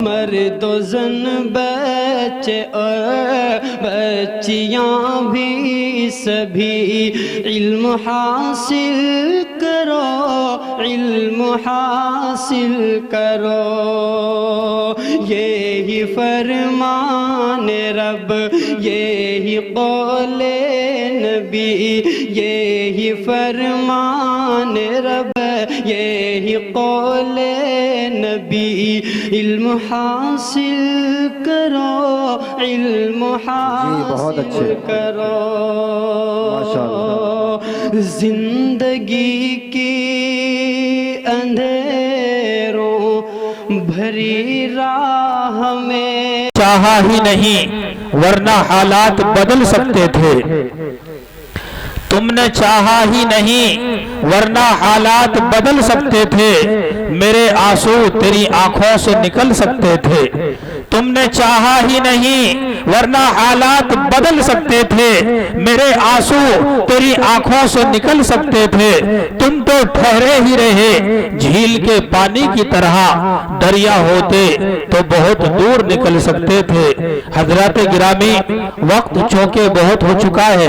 मर्द ज़न बच्चे और बच्चियाँ भी सभी इल्म हासिल करो, इल्म हासिल करो। यही फरमान रब, यही कौले नबी, यही फरमान रब, यही कौले नबी। इल्म हासिल करो, इल्म हासिल करो। जिंदगी की अंधेरों भरी राह में चाहा ही नहीं वरना हालात बदल सकते थे। तुमने चाहा ही नहीं वरना हालात बदल सकते थे। मेरे आंसू तेरी आंखों से निकल सकते थे। तुमने चाहा ही नहीं वरना हालात बदल सकते थे। मेरे आंसू तेरी आंखों से निकल सकते थे। तुम तो ठहरे ही रहे झील के पानी की तरह, दरिया होते तो बहुत दूर निकल सकते थे। हजरत गिरामी, वक्त चौके बहुत हो चुका है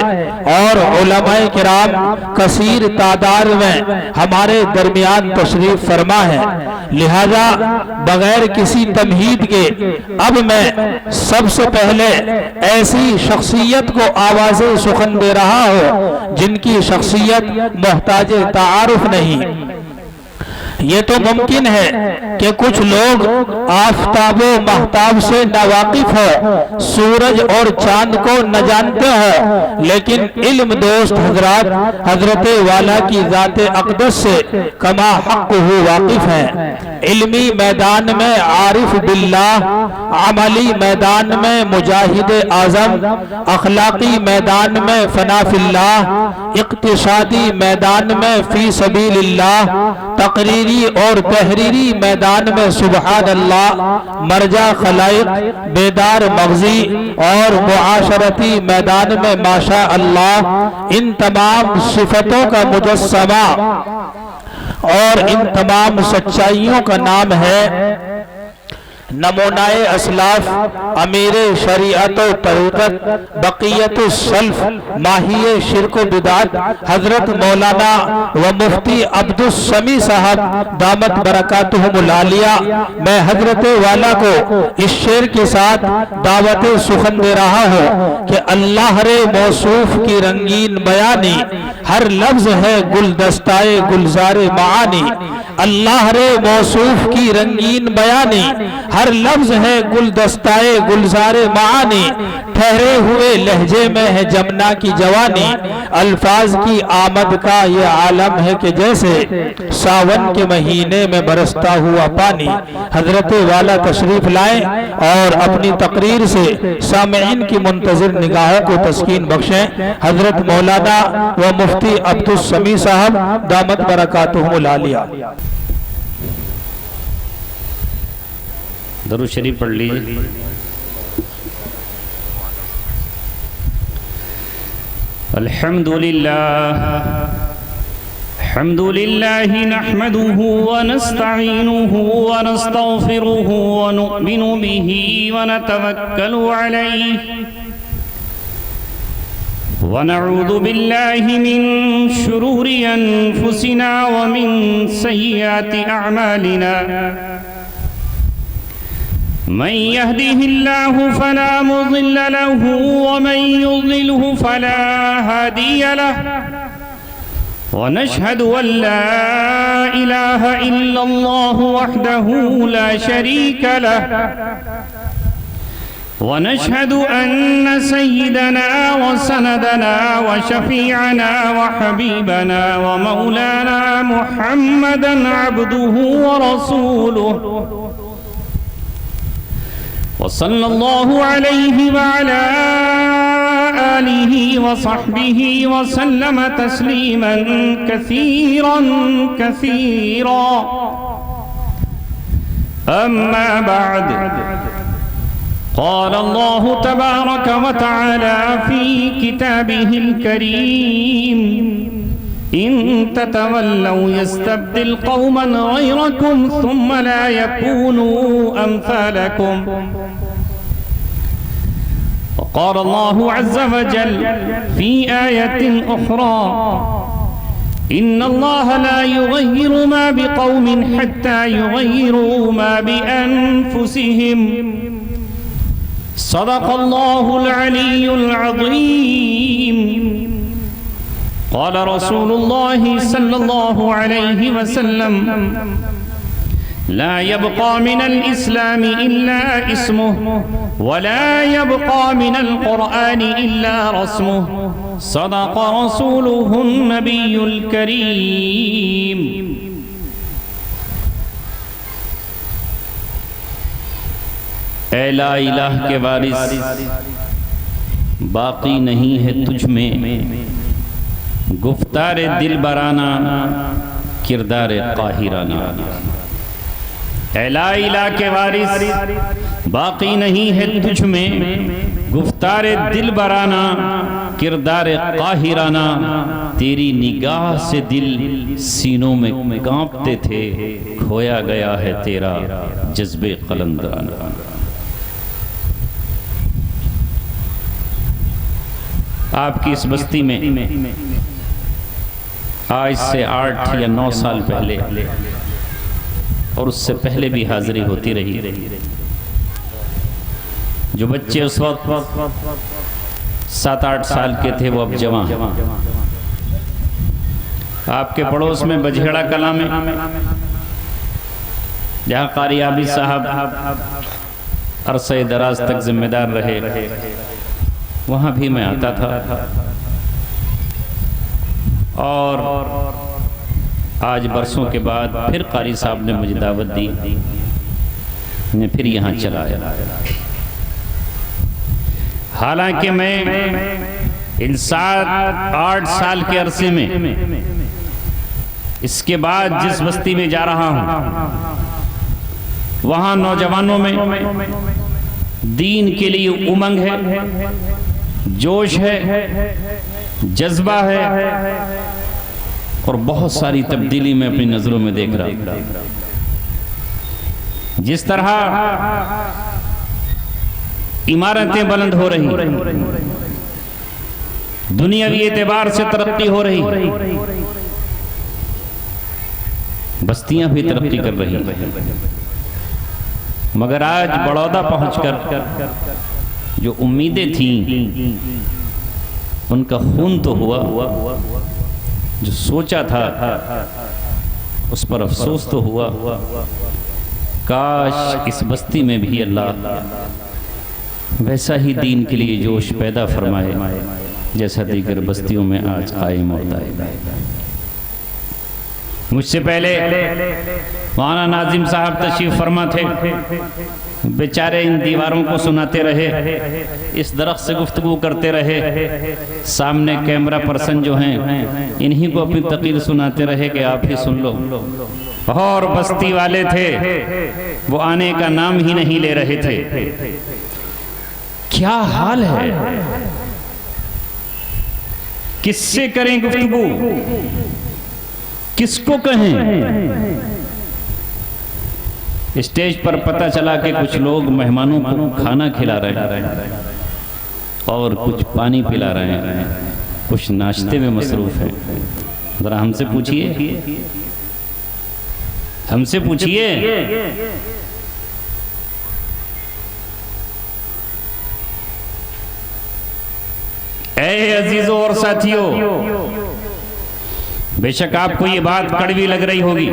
और उलमाए किराम कसीर तादाद में हमारे दरमियान तशरीफ फरमा है। लिहाजा बगैर किसी तमहीद के अब मैं सबसे पहले ऐसी शख्सियत को आवाज़े सुखन दे रहा हूँ जिनकी शख्सियत मोहताज तारुफ नहीं। ये तो मुमकिन है कि कुछ लोग आफताबो महताब से नावाकिफ हो, सूरज और चांद को न जानते हो, लेकिन इल्म दोस्त हजरात हजरत वाला की ज़ाते अक़दस से कमा हक़ हु वाकिफ हैं। इल्मी मैदान में आरिफ बिल्लाह, अमली मैदान में मुजाहिद आज़म, अखलाकी मैदान में फना फिल्लाह, इक़्तिसादी मैदान में फी सबीलिल्लाह, तकरीरी और तहरीरी मैदान में सुबहान अल्लाह, मरजा खलाइक, बेदार मगजी और मुआशरती मैदान में माशा अल्लाह। इन तमाम सिफतों का मुजस्समा और इन तमाम सच्चाइयों का नाम है नमूनाए असलाफ, अमीर शरीअत व तरीक़त, बक़ियत सल्फ, माहिए शिरक व बिदात, हजरत मौलाना व मुफ्ती अब्दुस समी साहब दामत बरकातुहुमुल आलिया। मैं हजरत वाला को इस शेर के साथ दावत सुखन दे रहा हूँ कि अल्लाह रे मौसूफ की रंगीन बयानी, हर लफ्ज है गुलदस्ताए गुलजारे मानी। अल्लाह रे मौसूफ की रंगीन बयानी, हर लफ्ज है गुलदस्ताए गुलजारे मानी। ठहरे हुए लहजे में है जमुना की जवानी, अल्फाज की आमद का ये आलम है कि जैसे सावन के महीने में बरसता हुआ पानी। हजरत वाला तशरीफ लाए और अपनी तकरीर से सामईन की मुंतजिर निगाहों को तस्कीन बख्शें। हजरत मौलाना व मुफ्ती अब्दुस समी साहब दामत बरकातुहुमुल आलिया। दरूद शरीफ पढ़ लीजिए। अल्हम्दुलिल्लाह हम्दुलिल्लाहि नहमदुहु व नस्तईनुहु व नस्तगफिरुहु व नुमिनु बिही व नतवक्कलु अलैहि व नऊज़ु बिल्लाहि मिन शुरूरि अनफुसिना व मिन सय्यिआति अअमालिना। मन यहदिहिल्लाहु फला मुज़िल्ल लहु व मन युज़लिलहु फला हादिय लहु व नशहदु अल्ला इलाहा इल्लल्लाहु वहदहु ला शरीका लहु व नशहदु अन्न सय्यिदना व सनदना व शफीअना व हबीबना व मौलाना मुहम्मदन अब्दुहु व रसूलुहु वसल्लल्लाहु अलैहि व अला आलिहि व सहबिहि व सल्लम तस्लीमन कसीरन कसीरा। अम्मा बाद, क़ाल अल्लाहु तबारक व तआला फ़ी किताबिहिल करीम इन ततवल्लौ यस्तब्दिल कौमन गैरकुम सुम्मा ला यकूनू अम्सालकुम। क़ाल अल्लाहु अज़्ज़ व जल फ़ी आयतिन उख़रा इन्नल्लाह ला युग़य्यिरु मा बिक़ौमिन हत्ता युग़य्यिरू मा बिअन्फुसिहिम। सदक़ल्लाहुल अलीयुल अज़ीम। क़ाल रसूलुल्लाहि सल्लल्लाहु अलैहि वसल्लम ला यब्क़ा मिनल इस्लामी इल्ला इस्मुहु वला यब्क़ा मिनल क़ुरआनी इल्ला रस्मुहु। सदक़ रसूलुहुन नबियुल करीम। ऐ ला इलाह के वारिस, बाकी नहीं है तुझ में गुफ्तारे दिल बराना, किरदार काहिराना। ऐ ला इलाह के वारिस, बाकी नहीं है तुझ में गुफ्तारे दिल बराना, किरदार काहिराना। तेरी निगाह से दिल सीनों में कांपते थे, खोया गया है तेरा जज्बे कलंदराना। आपकी इस बस्ती में आज से 8 या 9 साल पहले और उससे पहले भी हाजिरी होती रही। जो बच्चे उस वक्त 7-8 साल के थे वो अब जवां हैं। आपके पड़ोस में बझेड़ा कला में जहाँ कारी आबिद साहब अरसे दराज तक जिम्मेदार रहे, वहाँ भी मैं आता था। और आज बरसों के बाद फिर कारी साहब ने मुझे दावत दी, मैं फिर यहाँ चला आया। हालांकि मैं इन 7-8 साल के अरसे में इसके बाद जिस बस्ती में जा रहा हूँ, वहाँ नौजवानों में दीन के लिए उमंग है, जोश है, जज्बा है और बहुत सारी तब्दीली मैं अपनी नजरों में देख रहा हूं। जिस तरह इमारतें बुलंद हो रही, दुनियावी एतबार से तरक्की हो रही, बस्तियां भी तरक्की कर रही, मगर आज बड़ौदा पहुंचकर जो उम्मीदें थीं उनका खून तो हुआ, जो सोचा था उस पर अफसोस तो हुआ। काश इस बस्ती में भी अल्लाह वैसा ही दीन के लिए जोश पैदा फरमाए जैसा दीगर बस्तियों में आज कायम होता है। मुझसे पहले मौलाना नाजिम साहब तशरीफ फरमा थे, बेचारे इन दीवारों को सुनाते रहे, इस दरख्त से गुफ्तगू करते रहे, सामने कैमरा पर्सन जो हैं इन्हीं को अपनी तकीर सुनाते रहे कि आप ही सुन लो। और बस्ती वाले थे वो आने का नाम ही नहीं ले रहे थे। क्या हाल है, किससे करें गुफ्तगू, किसको कहें। स्टेज पर पता चला कि कुछ लोग मेहमानों को खाना खिला रहे हैं और कुछ पानी पिला रहे हैं, कुछ नाश्ते में मसरूफ हैं। जरा हमसे पूछिए, हमसे पूछिए ऐ अजीजों और साथियों, बेशक आपको ये बात कड़वी लग रही होगी,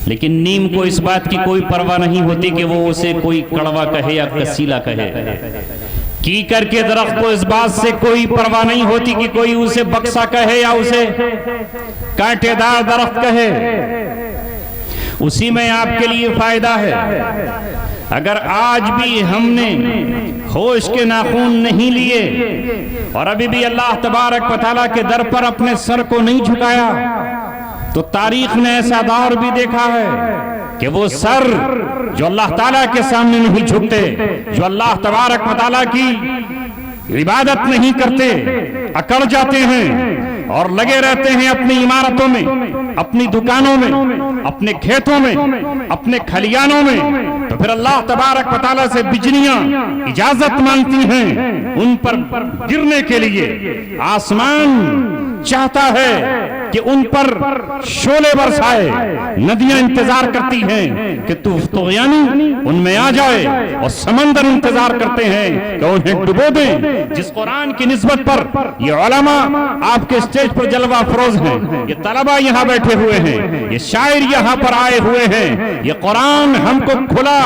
लेकिन नीम को इस बात की कोई परवाह नहीं होती कि वो उसे कोई कड़वा कहे या कसीला कहे। कीकर के दरख्त को इस बात से कोई परवाह नहीं होती कि कोई उसे बक्सा कहे या उसे कांटेदार दरख्त कहे। उसी में आपके लिए फायदा है। अगर आज भी हमने होश के नाखून नहीं लिए और अभी भी अल्लाह तबारक व तआला के दर पर अपने सर को नहीं झुकाया, तो तारीख ने ऐसा दौर भी देखा है कि वो सर जो अल्लाह ताला के सामने नहीं झुकते, जो अल्लाह तबारक व तआला की इबादत नहीं करते, अकड़ जाते हैं और लगे रहते हैं अपनी इमारतों में, अपनी दुकानों में, अपने खेतों में, अपने खलियानों में, तो फिर अल्लाह तबारक व तआला से बिजलियां इजाजत मांगती हैं उन पर गिरने के लिए। आसमान चाहता है कि उन पर शोले बरसाए, नदियां इंतजार करती हैं कि तूफ़ानी उनमें आ जाए, और समंदर इंतजार करते हैं कि उन्हें डुबो दें। जिस कुरान की निस्बत पर ये उलमा आपके स्टेज पर जलवा फरोज हैं, ये तलबा यहाँ बैठे हुए हैं, ये शायर यहाँ पर आए हुए हैं, ये कुरान हमको खुला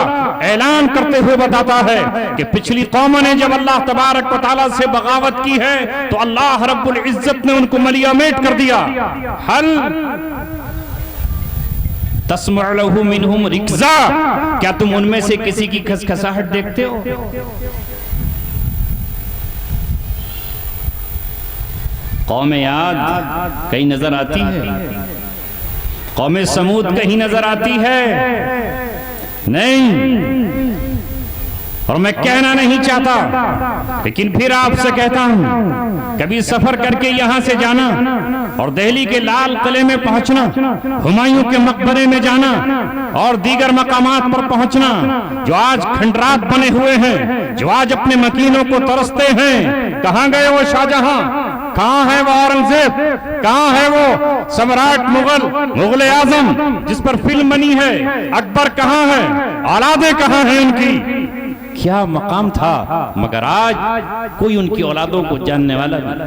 ऐलान करते हुए बताता है कि पिछली कौमों ने जब अल्लाह तबारक व तआला से बगावत की है तो अल्लाह रब्बुल इज्जत ने उनको मलियामेट कर दिया। हल तस्मअ लहु मिनहुम रिक्जा, क्या तुम उनमें से किसी की खसखसाहट देखते हो? कौमे आद कहीं नजर आती है, कौमे समूद कहीं नजर आती है? नहीं। और मैं कहना नहीं चाहता, लेकिन फिर आपसे कहता हूं, कभी सफर करके यहां से जाना और दिल्ली के लाल किले में पहुंचना, हुमायूं के मकबरे में जाना और दीगर मकामात पर पहुंचना जो आज खंडरात बने हुए हैं, जो आज अपने मकीनों को तरसते हैं। कहां गए वो शाहजहां? कहां है वो औरंगजेब? कहां है वो सम्राट मुगल आजम जिस पर फिल्म बनी है? अकबर कहां है? औलादे कहां हैं उनकी? क्या मकाम था, मगर आज कोई उनकी औलादों को जानने वाला नहीं,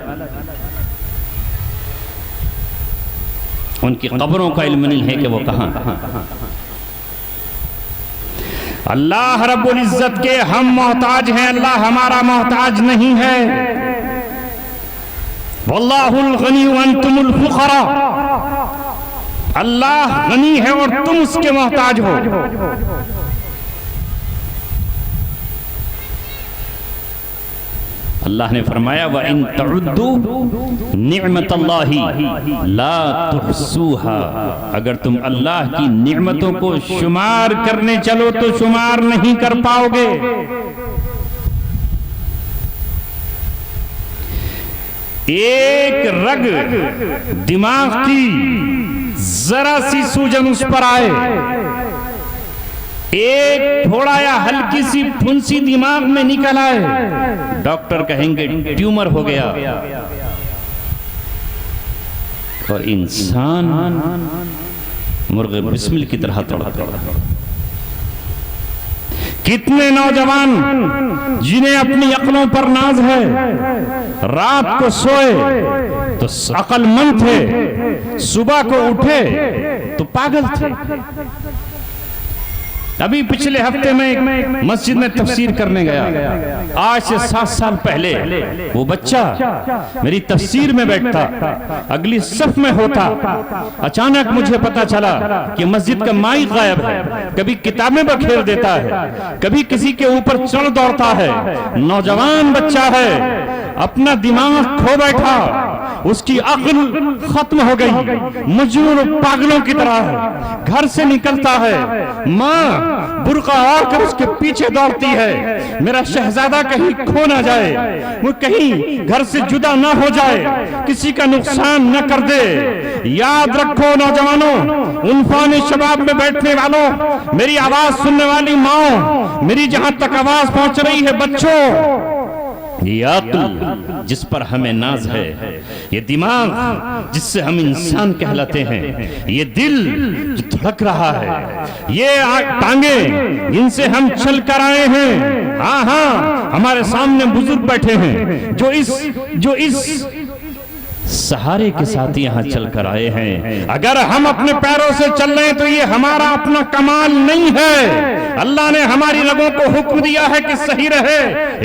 उनकी कब्रों का इल्म नहीं है कि वो कहां। अल्लाह रब्बुल इज्जत के हम मोहताज हैं, अल्लाह हमारा मोहताज नहीं है। वल्लाहुल गनी व अंतुमुल फुकरा, अल्लाह गनी है और तुम उसके मोहताज हो। अल्लाह ने फरमाया व इन तउद्दू निअमतल्लाहि ला तुहसूहा, अगर तुम अल्लाह की निअमतों को शुमार करने चलो तो शुमार नहीं कर पाओगे। एक रग दिमाग की जरा सी सूजन उस पर आए, एक थोड़ा या हल्की सी फुंसी दिमाग में निकल आए, डॉक्टर कहेंगे ट्यूमर हो गया, और इंसान मुर्गे बिस्मिल की तरह तड़पता। कितने नौजवान जिन्हें अपनी अक्लों पर नाज है, रात को सोए तो अक्लमंद थे, सुबह को उठे तो पागल थे। अभी पिछले हफ्ते में मस्जिद में तफसीर करने गया, आज से 7 साल पहले वो बच्चा मेरी तफसीर में बैठता, अगली सफ में होता। अचानक मुझे पता चला कि मस्जिद का माइक गायब है, कभी किताबें बखेर देता है, कभी किसी के ऊपर चढ़ दौड़ता है। नौजवान बच्चा है, अपना दिमाग खो बैठा, उसकी अक्ल खत्म हो गई, मजनून पागलों की तरह है। घर से निकलता है, माँ बुर्का ओढ़कर उसके पीछे दौड़ती है, मेरा शहजादा कहीं खो ना जाए, वो कहीं घर से जुदा ना हो जाए, किसी का नुकसान न कर दे। याद रखो नौजवानों, उनफानी शबाब में बैठने वालों, मेरी आवाज सुनने वाली माओ, मेरी जहां तक आवाज पहुंच रही है बच्चों, ये अक्ल जिस पर हमें नाज है, ये दिमाग जिससे हम इंसान कहलाते हैं, ये दिल जो धड़क रहा है, ये टांगे जिनसे हम चल कर आए हैं। हाँ हाँ, हमारे सामने बुजुर्ग बैठे हैं जो इस सहारे के साथ यहाँ चल कर आए हैं। अगर हम अपने पैरों से चल रहे हैं तो ये हमारा अपना कमाल नहीं है, अल्लाह ने हमारी रगों को हुक्म दिया है कि सही रहे।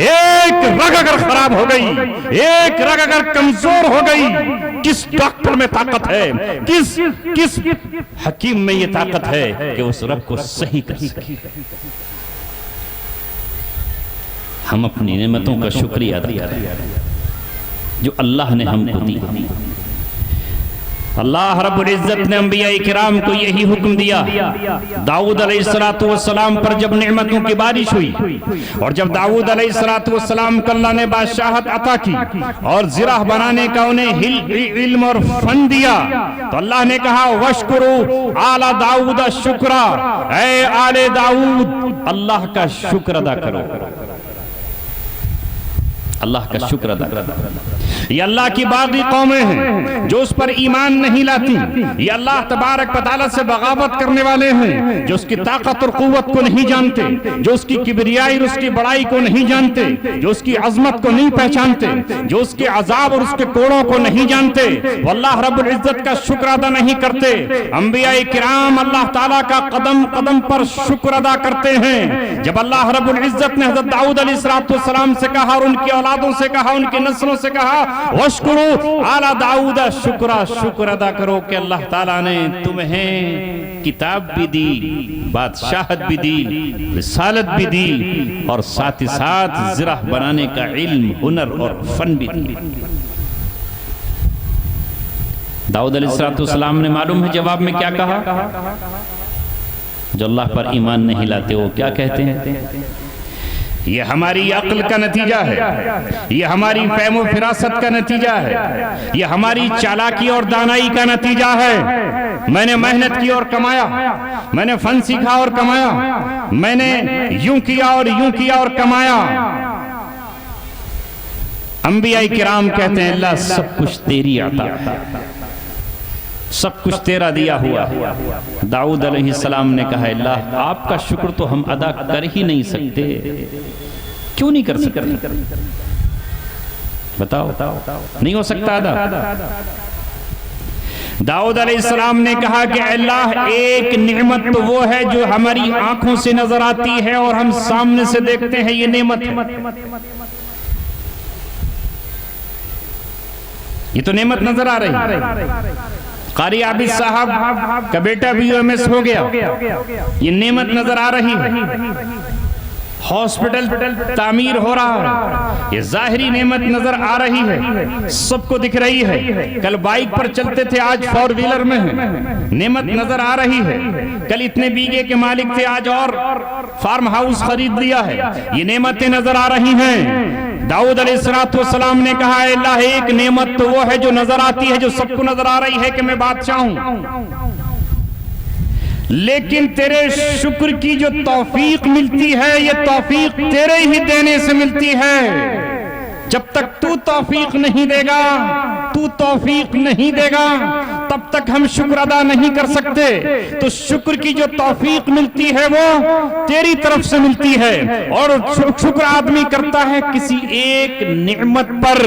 एक रग अगर खराब हो गई, एक रग अगर कमजोर हो गई, किस डॉक्टर में ताकत है, किस हकीम में ये ताकत है कि उस रग को सही कर सके। हम अपनी नेमतों का शुक्रिया अदा करें जो अल्लाह ने हमको दी। अल्लाह रब्बुल इज्जत ने अंबिया किराम को यही हुक्म दिया। दाऊद अलैहिस्सलाम पर जब नेमतों की बारिश हुई और जब दाऊद अलैहिस्सलाम को अल्लाह ने बादशाहत अता की और ज़िराह बनाने का उन्हें इल्म और फन दिया, तो अल्लाह ने कहा वशकुरु आला दाऊद शुक्रा, ऐ आले दाऊद अल्लाह का शुक्र अदा करो, अल्लाह का शुक्र अदा करो। ये अल्लाह की बागी कौमें हैं जो उस पर ईमान नहीं लाती। ये अल्लाह तबारक व तआला से बगावत करने वाले हैं जो उसकी ताकत और कुव्वत को नहीं जानते, जो उसकी किबरियाई और उसकी बड़ाई को नहीं जानते, जो उसकी अजमत को नहीं पहचानते, जो उसके अजाब और उसके कोड़ों को नहीं जानते, वो अल्लाह रब्बुल इज्जत का शुक्र अदा नहीं करते। अंबिया किराम अल्लाह ताला का कदम कदम पर शुक्र अदा करते हैं। जब अल्लाह रब्बुल इज्जत ने हज़रत दाऊद अलैहिस्सलाम से कहा और उनकी औलादों से कहा, उनकी नस्लों से कहा वशकुरु आला दाऊद शुक्रा, शुक्र अदा करो कि अल्लाह ताला ने तुम्हें किताब भी दी, बादशाहत भी दी, रिसालत भी दी और साथ ही साथ ज़िराह बनाने का इल्म, हुनर और फन भी दी। दाऊद अलैहिस्सलाम ने मालूम है जवाब में क्या कहा? जो अल्लाह पर ईमान नहीं लाते वो क्या कहते हैं? ये हमारी अक्ल का नतीजा है, ये हमारी फहम फिरासत का नतीजा है, ये हमारी चालाकी और दानाई का नतीजा है। मैंने मेहनत की और कमाया, मैंने फन सीखा और कमाया, मैंने यूं किया और यूं किया और कमाया। अंबिया किराम कहते हैं अल्लाह सब कुछ तेरी अता, सब कुछ तेरा दिया हुआ। दाऊद अलैहिस्सलाम ने कहा अल्लाह आपका शुक्र तो हम अदा कर ही नहीं सकते। क्यों नहीं कर सकते? बताओ, नहीं हो सकता अदा? दाऊद अलैहिस्सलाम ने कहा कि अल्लाह एक नेमत तो वो है जो हमारी आंखों से नजर आती है और हम सामने से देखते हैं, ये नेमत है, ये तो नेमत नजर आ रही है। कारी आबिद साहब का बेटा भी UMS हो गया, ये नेमत नजर आ रही है। हॉस्पिटल तामीर हो रहा है, ये जाहिरी नेमत नजर आ रही है, सबको दिख रही है। कल बाइक पर चलते थे, आज 4 व्हीलर में है, नेमत नजर आ रही है। कल इतने बीघे के मालिक थे, आज और फार्म हाउस खरीद लिया है, ये नेमतें नजर आ रही हैं। दाऊद अलैहिस्सलाम ने कहा अल्लाह एक नेमत तो वो है जो नजर आती है, जो सबको नजर आ रही है कि मैं बादशाह हूं, लेकिन तेरे शुक्र की जो तौफीक मिलती है ये तौफीक तेरे ही देने से मिलती है। जब तक तू तौफीक नहीं देगा, तू तौफीक नहीं देगा, तब तक हम शुक्र अदा नहीं कर सकते। तो शुक्र की जो तौफीक मिलती है वो तेरी तरफ से मिलती है और शुक्र आदमी करता है किसी एक नेमत पर।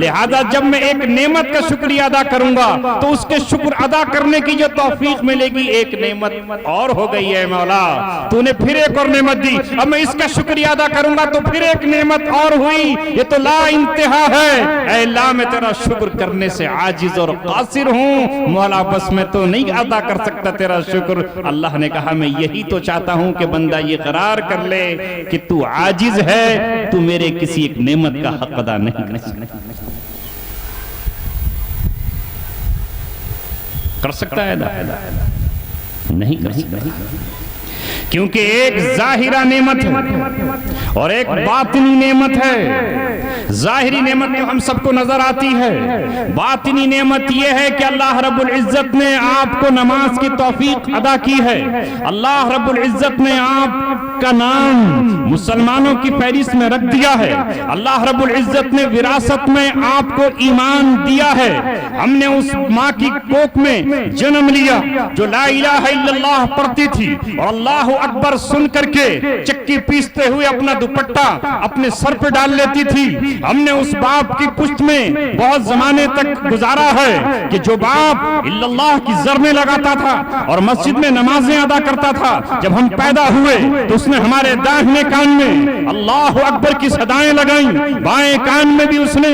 लिहाजा जब मैं एक नेमत का शुक्रिया अदा करूंगा तो उसके शुक्र अदा करने की जो तौफीक मिलेगी, एक नेमत और हो गई है मौला, तूने फिर एक और नेमत दी, अब मैं इसका शुक्रिया अदा करूंगा तो फिर एक नेमत और हुई। ये तो ला इंतहा है। ऐ अल्लाह मैं तेरा शुक्र करने से आजिज और कासिर हूं मौला, बस मैं तो नहीं अदा कर सकता तेरा शुक्र। अल्लाह ने कहा मैं यही तो चाहता हूं कि बंदा ये करार कर ले कि तू आजिज है, तू मेरे किसी एक नेमत का हक अदा नहीं कर सकता है, नहीं कर सकता, क्योंकि एक जाहिरा नेमत है और एक बातिनी नेमत है। जाहिरी नेमत तो हम सबको नजर आती है, बातिनी नेमत यह है कि अल्लाह रब्बुल इज्जत ने आपको नमाज की तौफीक अदा की है। अल्लाह रब्बुल इज्जत ने आपका नाम मुसलमानों की फहरिस्त में रख दिया है। अल्लाह रब्बुल इज्जत ने विरासत में आपको ईमान दिया है। हमने उस माँ की कोख में जन्म लिया जो ला इलाहा इल्लल्लाह पढ़ती थी और अल्लाह अकबर सुन करके चक्की पीसते हुए अपना दुपट्टा अपने सर पे डाल लेती थी। हमने उस बाप की पुश्त में बहुत जमाने तक गुजारा है कि जो बाप इल्लल्लाह की जर में लगाता था और मस्जिद में नमाजें अदा करता था, जब हम पैदा हुए तो उसने हमारे दाहिने कान में अल्लाह अकबर की सदाएं लगाई, बाएं कान में भी उसने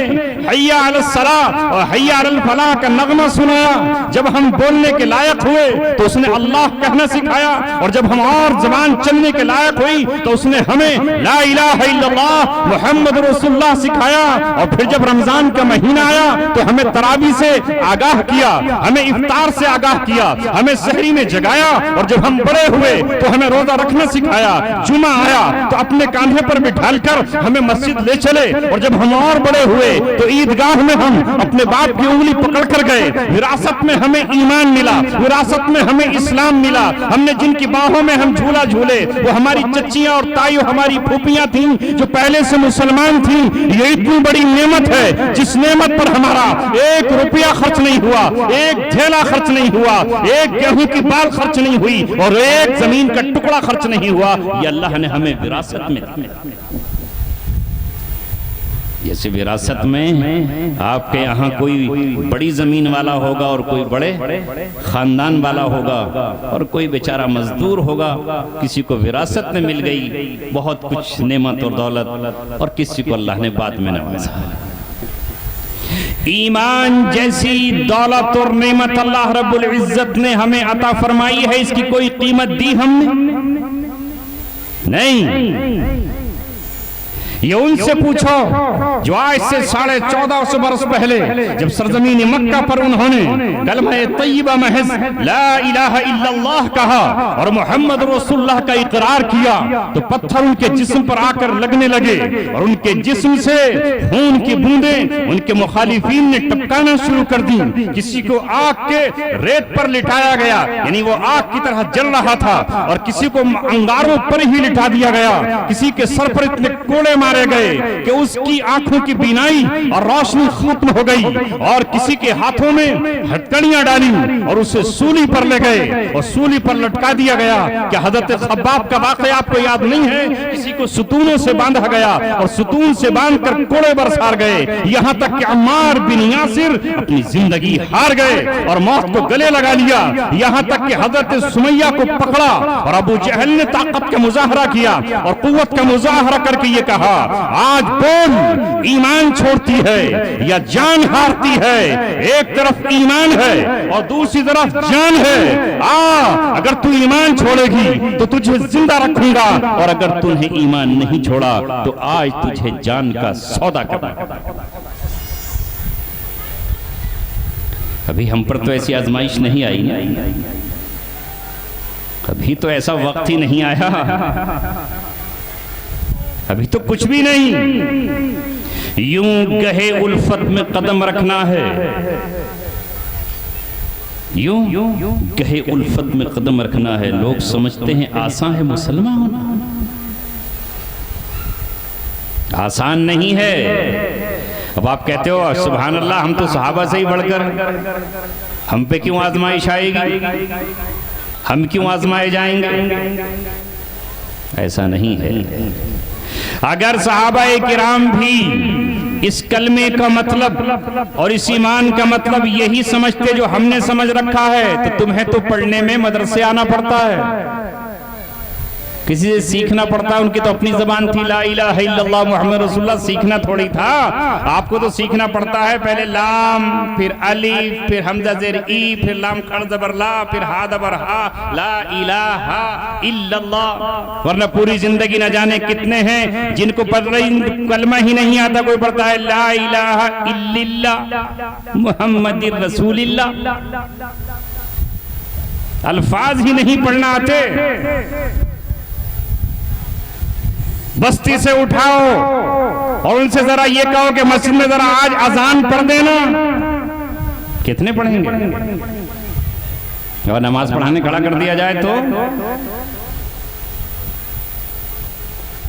हय्या अलस सलाह और हय्या अलल फलाह का नगमा सुनाया। जब हम बोलने के लायक हुए तो उसने अल्लाह कहना सिखाया और जब हम और और जबान चलने के लायक हुई तो उसने हमें ला इलाहा इल्लल्लाह मुहम्मद रसूलुल्लाह सिखाया। और फिर जब रमजान का महीना आया तो हमें तरावी से आगाह किया, हमें इफ्तार से आगाह किया, हमें सहरी में जगाया। और जब हम बड़े हुए तो हमें रोजा रखना सिखाया। जुमा आया तो अपने कांधे पर बिठाकर हमें मस्जिद ले चले। और जब हम और बड़े हुए तो ईदगाह में हम अपने बाप की उंगली पकड़ कर गए। विरासत में हमें ईमान मिला, विरासत में हमें इस्लाम मिला। हमने जिनकी बाहों में हम झूला झूले वो हमारी चच्चियां और ताइयों, हमारी फूफियां थीं जो पहले से मुसलमान थीं। ये इतनी बड़ी नेमत है जिस नेमत पर हमारा 1 रुपया खर्च नहीं हुआ, 1 थैला खर्च नहीं हुआ, 1 गेहूं की बाल खर्च नहीं हुई और 1 जमीन का टुकड़ा खर्च नहीं हुआ। ये अल्लाह ने हमें विरासत में दिया। जैसे विरासत में आपके यहाँ कोई बड़ी जमीन वाला होगा और कोई बड़े खानदान वाला होगा और कोई बेचारा मजदूर होगा, किसी को विरासत में मिल गई बहुत कुछ नेमत और दौलत और किसी को अल्लाह ने बाद में नवाजा। ईमान जैसी दौलत और नेमत अल्लाह रब्बुल इज्जत ने हमें अता फरमाई है, इसकी कोई कीमत दी हमने नहीं। ये उनसे पूछो जो आज से 1450 बरस पहले जब सरजमीन मक्का पर उन्होंने कलमा तय्यबा महज ला इलाहा इल्लल्लाह कहा और मोहम्मद रसूलुल्लाह का इकरार किया तो पत्थर उनके जिस्म पर आकर लगने लगे और उनके जिस्म से खून की बूंदें उनके मुखालिफीन ने टपकाना शुरू कर दी। किसी को आग के रेत पर लिटाया गया, यानी वो आग की तरह जल रहा था, और किसी को अंगारों पर ही लिटा दिया गया। किसी के सर पर इतने कोड़े मारे गए कि उसकी आंखों की बीनाई और रोशनी खत्म हो गई, और किसी के हाथों में हथकड़ियां डाली और उसे सूली पर ले गए और सूली पर लटका दिया गया। क्या हजरत खब्बाब का वाकया आपको याद नहीं है? किसी को सुतूनों से बांधा गया और सुतून से बांधकर कोड़े बरसार गए, यहां तक कि अम्मार बिन यासिर अपनी जिंदगी हार गए और मौत को गले लगा लिया। यहां तक कि हजरत सुमैया को पकड़ा और अबू जहल ने ताकत का मुजाहरा किया और कुव्वत का मुजाहरा करके ये कहा, आज बोल ईमान छोड़ती है या जान हारती है? एक तरफ ईमान है और दूसरी तरफ जान है। अगर तू ईमान छोड़ेगी तो तुझे जिंदा रखूंगा, और अगर तूने ईमान नहीं छोड़ा तो आज तुझे जान का सौदा करना। अभी हम पर तो ऐसी आजमाइश नहीं आई ना, अभी तो ऐसा वक्त ही नहीं आया, अभी तो कुछ भी नहीं। यूं गहे उल्फत में कदम रखना है, यूं गहे उल्फत में कदम रखना है। लोग समझते हैं आसान है मुसलमान होना, आसान नहीं है। अब आप कहते हो सुभान अल्लाह, हम तो सहाबा से ही बढ़कर, हम पे क्यों आजमाइश आएगी, हम क्यों आजमाए जाएंगे? ऐसा नहीं है। अगर सहाबाए किराम भी इस कलमे का मतलब और इस ईमान का मतलब यही समझते जो हमने समझ रखा है, तो तुम्हें तो पढ़ने में मदरसे आना पड़ता है, किसी से सीखना पड़ता है। उनकी तो अपनी जबान थी ला इलाहा इल्लल्लाह मुहम्मद रसूलुल्लाह, सीखना थोड़ी था। आपको तो सीखना पड़ता है पहले लाम, फिर अलिफ, फिर हमजा जेर ई, फिर लाम खड़ जबर ला, फिर हा दबर हा, ला इलाहा इल्लल्लाह। वरना पूरी जिंदगी न जाने कितने हैं जिनको कलमा ही नहीं आता, कोई पढ़ता है ला इलाहा इल्लल्लाह मुहम्मदिर रसूलुल्लाह, अल्फाज ही नहीं पढ़ना आते। बस्ती से उठाओ और उनसे जरा ये कहो कि मस्जिद में जरा आज अजान पढ़ देना, कितने पढ़ेंगे? और नमाज पढ़ाने खड़ा कर दिया जाए तो,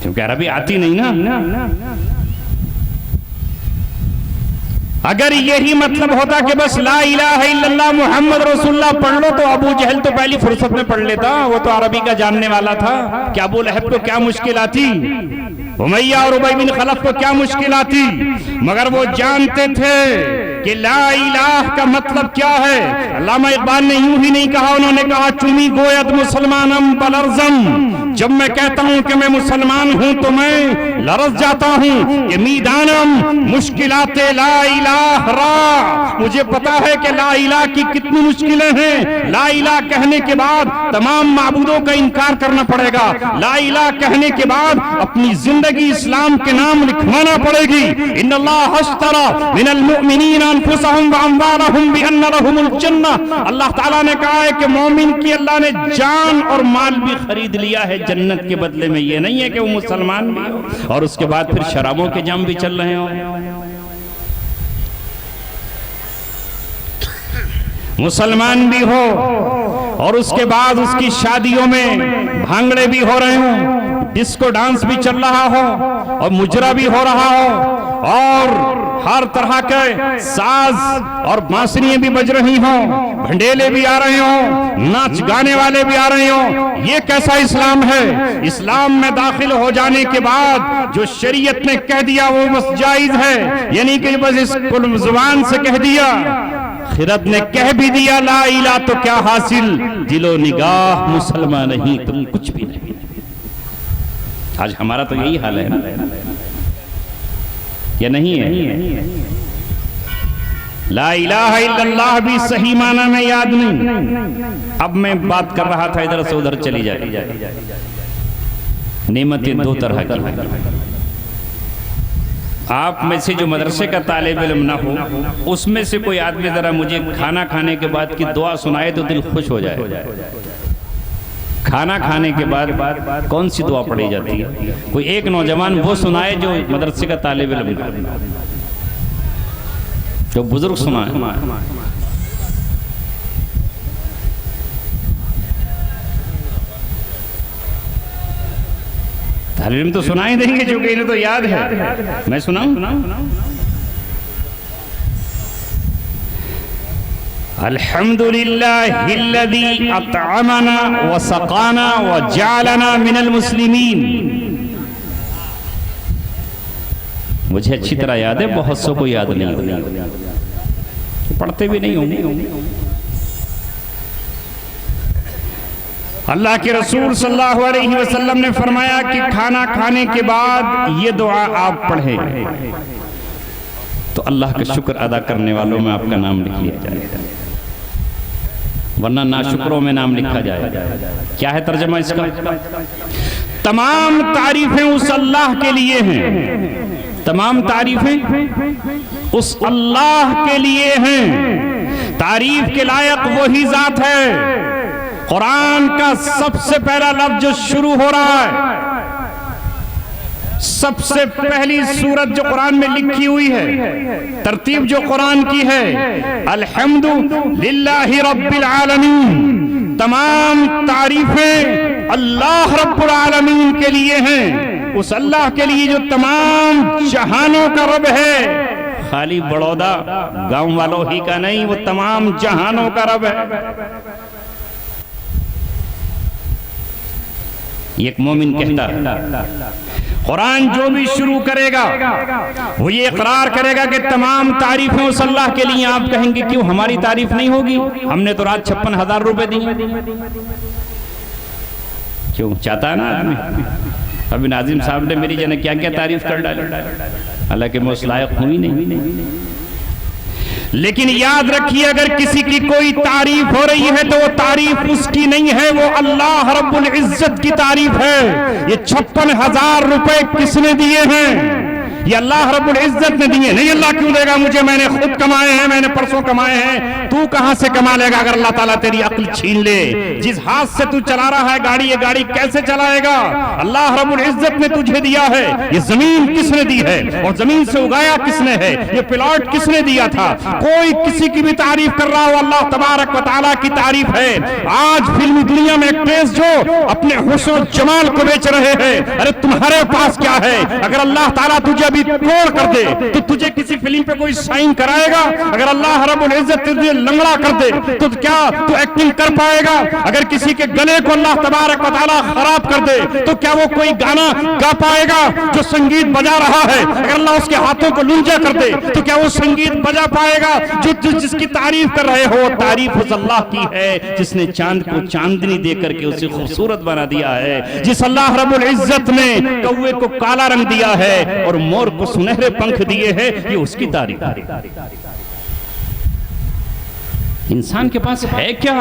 क्योंकि अरबी आती नहीं ना। अगर यही मतलब होता कि बस ला इलाहा इल्लल्लाह मुहम्मद रसूलुल्लाह पढ़ लो, तो अबू जहल तो पहली फुर्सत में पढ़ लेता, वो तो अरबी का जानने वाला था। क्या अबू लहब को क्या मुश्किल आती, उमैया और उबई बिन खलफ को क्या मुश्किल आती? मगर वो जानते थे कि ला इलाह का मतलब क्या है। अल्लामा इकबाल ने यूं ही नहीं कहा, उन्होंने कहा चुमी गोयत मुसलमानम बलरजम जब मैं कहता हूं कि मैं मुसलमान हूं तो मैं लरज़ जाता हूं कि मीदानम मुश्किलाते ला इलाह रा। मुझे पता है कि ला इलाह की कितनी मुश्किलें हैं। ला इलाह कहने के बाद तमाम माबूदों का इनकार करना पड़ेगा। ला इलाह कहने के बाद अपनी जिंदगी इस्लाम के नाम लिखवाना पड़ेगी। इन्नल्लाह अश्तरा मिनल मुमिनीना अनफुसहुम व अमवालहुम बिअन्न लहुमुल जन्नह। अल्लाह ताला ने कहा है कि मोमिन की अल्लाह ने जान और माल भी खरीद लिया है जन्नत के बदले में। ये नहीं है कि वो मुसलमान भी हो और उसके बाद फिर शराबों के जाम भी चल रहे हो। मुसलमान भी हो और उसके बाद उसकी शादियों में भांगड़े भी हो रहे हो, डिस्को डांस भी चल रहा हो और मुजरा भी हो रहा हो और हर तरह के साज और बांसुरियां भी बज रही हों, भंडेले भी आ रहे हों, नाच गाने वाले भी आ रहे हों। ये कैसा इस्लाम है? इस्लाम में दाखिल हो जाने के बाद जो शरीयत ने कह दिया वो बस जायज है, यानी कि बस इसको जुबान से कह दिया। खिरत ने कह भी दिया ला इला तो क्या हासिल, दिलो निगाह मुसलमान नहीं तुम कुछ भी नहीं। आज हमारा तो यही हाल है ना, या नहीं है? ला इलाहा इल्लल्लाह भी सही माना में याद नहीं। अब मैं बात कर रहा था, इधर से उधर चली जाए। नेमतें दो तरह की। आप में से जो मदरसे का तालिब इल्म ना हो, उसमें से कोई आदमी जरा मुझे खाना खाने के बाद की दुआ सुनाए तो दिल खुश हो जाए। खाना खाने के बाद कौन सी दुआ पढ़ी जाती है? कोई एक नौजवान वो सुनाए जो मदरसे का तालिब इल्म, जो बुजुर्ग सुनाए। तालिब तो सुनाई देंगे क्योंकि इन्हें तो याद है। मैं सुनाऊं? अल्हम्दुलिल्लाहिल्लज़ी अतअमना व सक़ाना व जअलना मिनल मुस्लिमीन। मुझे अच्छी तरह याद है, बहुत सौ को याद नहीं, पढ़ते भी नहीं होंगे। अल्लाह के रसूल सल्लल्लाहु अलैहि वसल्लम ने फरमाया कि खाना खाने के बाद ये दुआ आप पढ़ें तो अल्लाह का शुक्र अदा करने वालों में आपका नाम लिख लिया जाएगा, वरना नाशुक्रों में नाम लिखा जाएगा। क्या है तर्जमा इसका? तमाम तारीफें उस अल्लाह के लिए हैं, तमाम तारीफें उस अल्लाह के लिए हैं। तारीफ के लायक वही जात है। कुरान का सबसे पहला लफ्ज जो शुरू हो रहा है, सबसे पहली सूरत जो कुरान में लिखी हुई है, तरतीब जो कुरान की है, अल्हम्दुलिल्लाहि रब्बिल आलमीन। तमाम तारीफें अल्लाह रब्बुल आलमीन के लिए हैं, उस अल्लाह के लिए जो तमाम जहानों का रब है। खाली बड़ौदा गांव वालों ही का नहीं, वो तमाम जहानों का रब है। एक मोमिन कहता है कुरान जो भी शुरू करेगा वो ये इकरार करेगा कि तमाम तारीफें उस अल्लाह के लिए। आप कहेंगे क्यों हमारी तारीफ नहीं होगी? हमने तो रात 56,000 रुपए दिए। क्यों चाहता है ना आदमी? अभी नाजिम साहब ने मेरी जाने क्या क्या तारीफ कर डाली, हालांकि मैं उस लायक हुई नहीं। लेकिन याद रखिए, अगर किसी की कोई तारीफ हो रही है तो वो तारीफ उसकी नहीं है, वो अल्लाह रब्बुल इज्जत की तारीफ है। ये 56,000 रुपए किसने दिए हैं? ये अल्लाह रब्बुल इज्जत ने दिए नहीं। अल्लाह क्यों देगा मुझे? मैंने खुद कमाए हैं, मैंने परसों कमाए हैं। तू कहां से कमा लेगा अगर अल्लाह ताला तेरी अक्ल छीन ले? जिस हाथ से तू चला रहा है गाड़ी, ये गाड़ी कैसे चलाएगा? अल्लाह रब्बुल इज्जत ने तुझे दिया है। ये जमीन किसने दी है और जमीन से उगाया किसने है? ये प्लॉट किसने दिया था? कोई किसी की भी तारीफ कर रहा हो, अल्लाह तबारक व तआला की तारीफ है। आज फिल्मी दुनिया में एक्ट्रेस जो अपने हुस्न और जमाल को बेच रहे हैं, अरे तुम्हारे पास क्या है? अगर अल्लाह ताला तुझे अभी तोड़ कर दे तो तुझे किसी फिल्म पे कोई साइन कराएगा? अगर अल्लाह रब्बुल इज्जत तुझे लंगड़ा कर दे तो क्या तू एक्टिंग कर पाएगा? अगर किसी के गले को अल्लाह तबारक व तआला खराब कर दे तो क्या वो कोई गाना गा पाएगा? जो संगीत बजा रहा है अगर अल्लाह उसके हाथों को लूंजा कर दे तो क्या वो संगीत बजा पाएगा? जो जिसकी तारीफ कर रहे हो, तारीफ उस अल्लाह की है जिसने चांद को चांदनी देकर के उसे खूबसूरत बना दिया है, जिस अल्लाह रब्बुल इज्जत ने कौवे को काला रंग दिया है और मोर को सुनहरे पंख दिए हैं, ये उसकी तारीफ। इंसान के पास है क्या?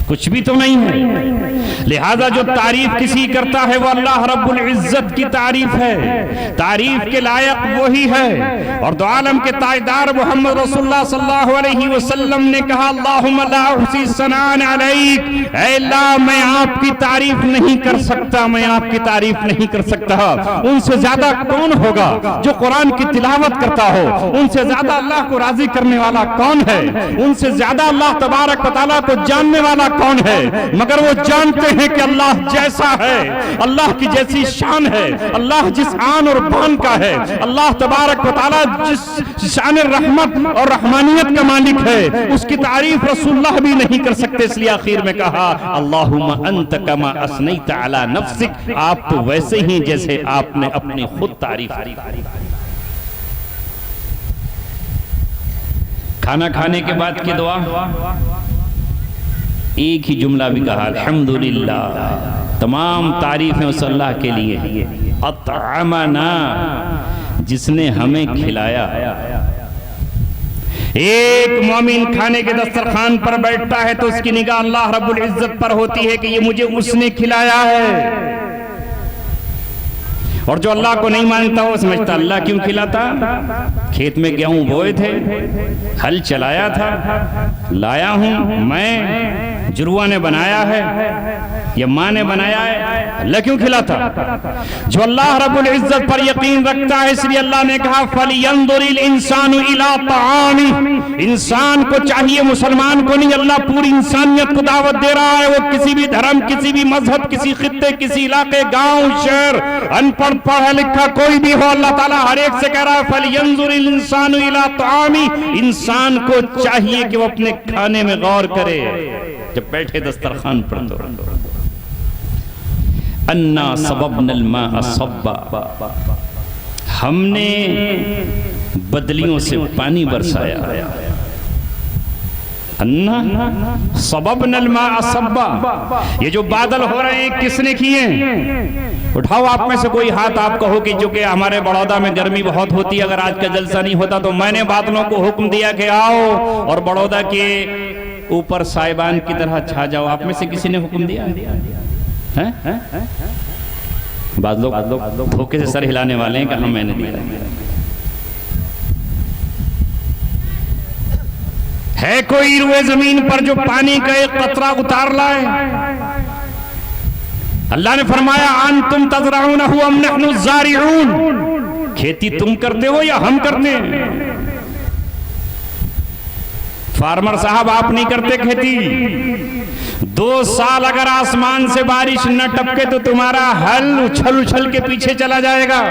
कुछ भी तो नहीं है। लिहाजा जो तारीफ किसी करता है वो अल्लाह रब्बुल इज्जत की तारीफ है, तारीफ के लायक वही है। और दो आलम के ताजदार मोहम्मद रसूलुल्लाह सल्लल्लाहु अलैहि वसल्लम ने कहा, अल्लाहुम्मा ला उहसी सनान अलैक, ऐ अल्लाह मैं आपकी तारीफ नहीं कर सकता, मैं आपकी तारीफ नहीं कर सकता। उनसे ज्यादा कौन होगा जो कुरान की तिलावत करता हो? उनसे ज्यादा अल्लाह को राजी करने वाला कौन है? उनसे ज्यादा अल्लाह तबारक व तआला को जानने वाला कौन है? मगर वो जानते हैं कि अल्लाह जैसा है, अल्लाह की जैसी शान है, अल्लाह जिस आन और बान का है, अल्लाह तबारक व तआला जिस शान रहमत और रहमानियत का मालिक है, उसकी तारीफ रसूलुल्लाह भी नहीं कर सकते। इसलिए आखिर में कहा, अल्लाहुम्मा अंत कमा असनैत अला नफ्सिक, आप तो वैसे ही जैसे आपने अपनी खुद तारीफ। खाना खाने के बाद की दुआ एक ही जुमला भी कहा, अल्हम्दुलिल्लाह, तमाम तारीफें उस अल्लाह के लिए, अतअमना, जिसने हमें खिलाया। एक मोमिन खाने के दस्तरखान पर बैठता है तो उसकी निगाह अल्लाह रब्बुल इज्जत पर होती है कि ये मुझे उसने खिलाया है। और जो अल्लाह को नहीं मानता वो समझता अल्लाह क्यों खिलाता? खेत में गेहूं बोए थे, हल चलाया था, लाया हूं मैं, जुरुआ ने बनाया है या माँ ने बनाया है, अल्लाह क्यों खिलाता? जो अल्लाह रब्बुल इज्जत पर यकीन रखता है, इसलिए अल्लाह ने कहा, फलियंजुरिल इंसानु इला ताआमी, इंसान को चाहिए, मुसलमान को नहीं, अल्लाह पूरी इंसानियत को दावत दे रहा है। वो किसी भी धर्म, किसी भी मजहब, किसी खित्ते, किसी इलाके, गांव, शहर, अनपढ़, पढ़ा लिखा कोई भी हो, अल्लाह ताला हर एक से कह रहा है, फलियंजुरिल इंसानु इला ताआमी, इंसान को चाहिए कि वो अपने खाने में गौर करे। जब बैठे दस्तरखान पर तो अन्ना सबबनल माअ सब्बा, हमने बदलियों से पानी बरसाया। अन्ना सबबनल माअ सब्बा, ये जो बादल हो रहे हैं किसने किए? उठाओ आप में से कोई हाथ, आप कहो कि जो कि हमारे बड़ौदा में गर्मी बहुत होती है, अगर आज का जलसा नहीं होता तो मैंने बादलों को हुक्म दिया कि आओ और बड़ौदा के ऊपर साइबान की तरह छा जाओ। आप में से किसी ने हुक्म दिया है? बादलों धोखे से सर हिलाने वाले हैं कि हाँ मैंने दिया। है कोई रुए जमीन पर जो पानी का एक कतरा उतार लाए? अल्लाह ने फरमाया, अंतुम तज़रऊनहु अम नहनु ज़ारिऊन, खेती तुम करते हो या हम करते हैं? फार्मर साहब आप नहीं करते खेती। 2 साल अगर आसमान से बारिश न टपके तो तुम्हारा हल उछल उछल के पीछे चला जाएगा।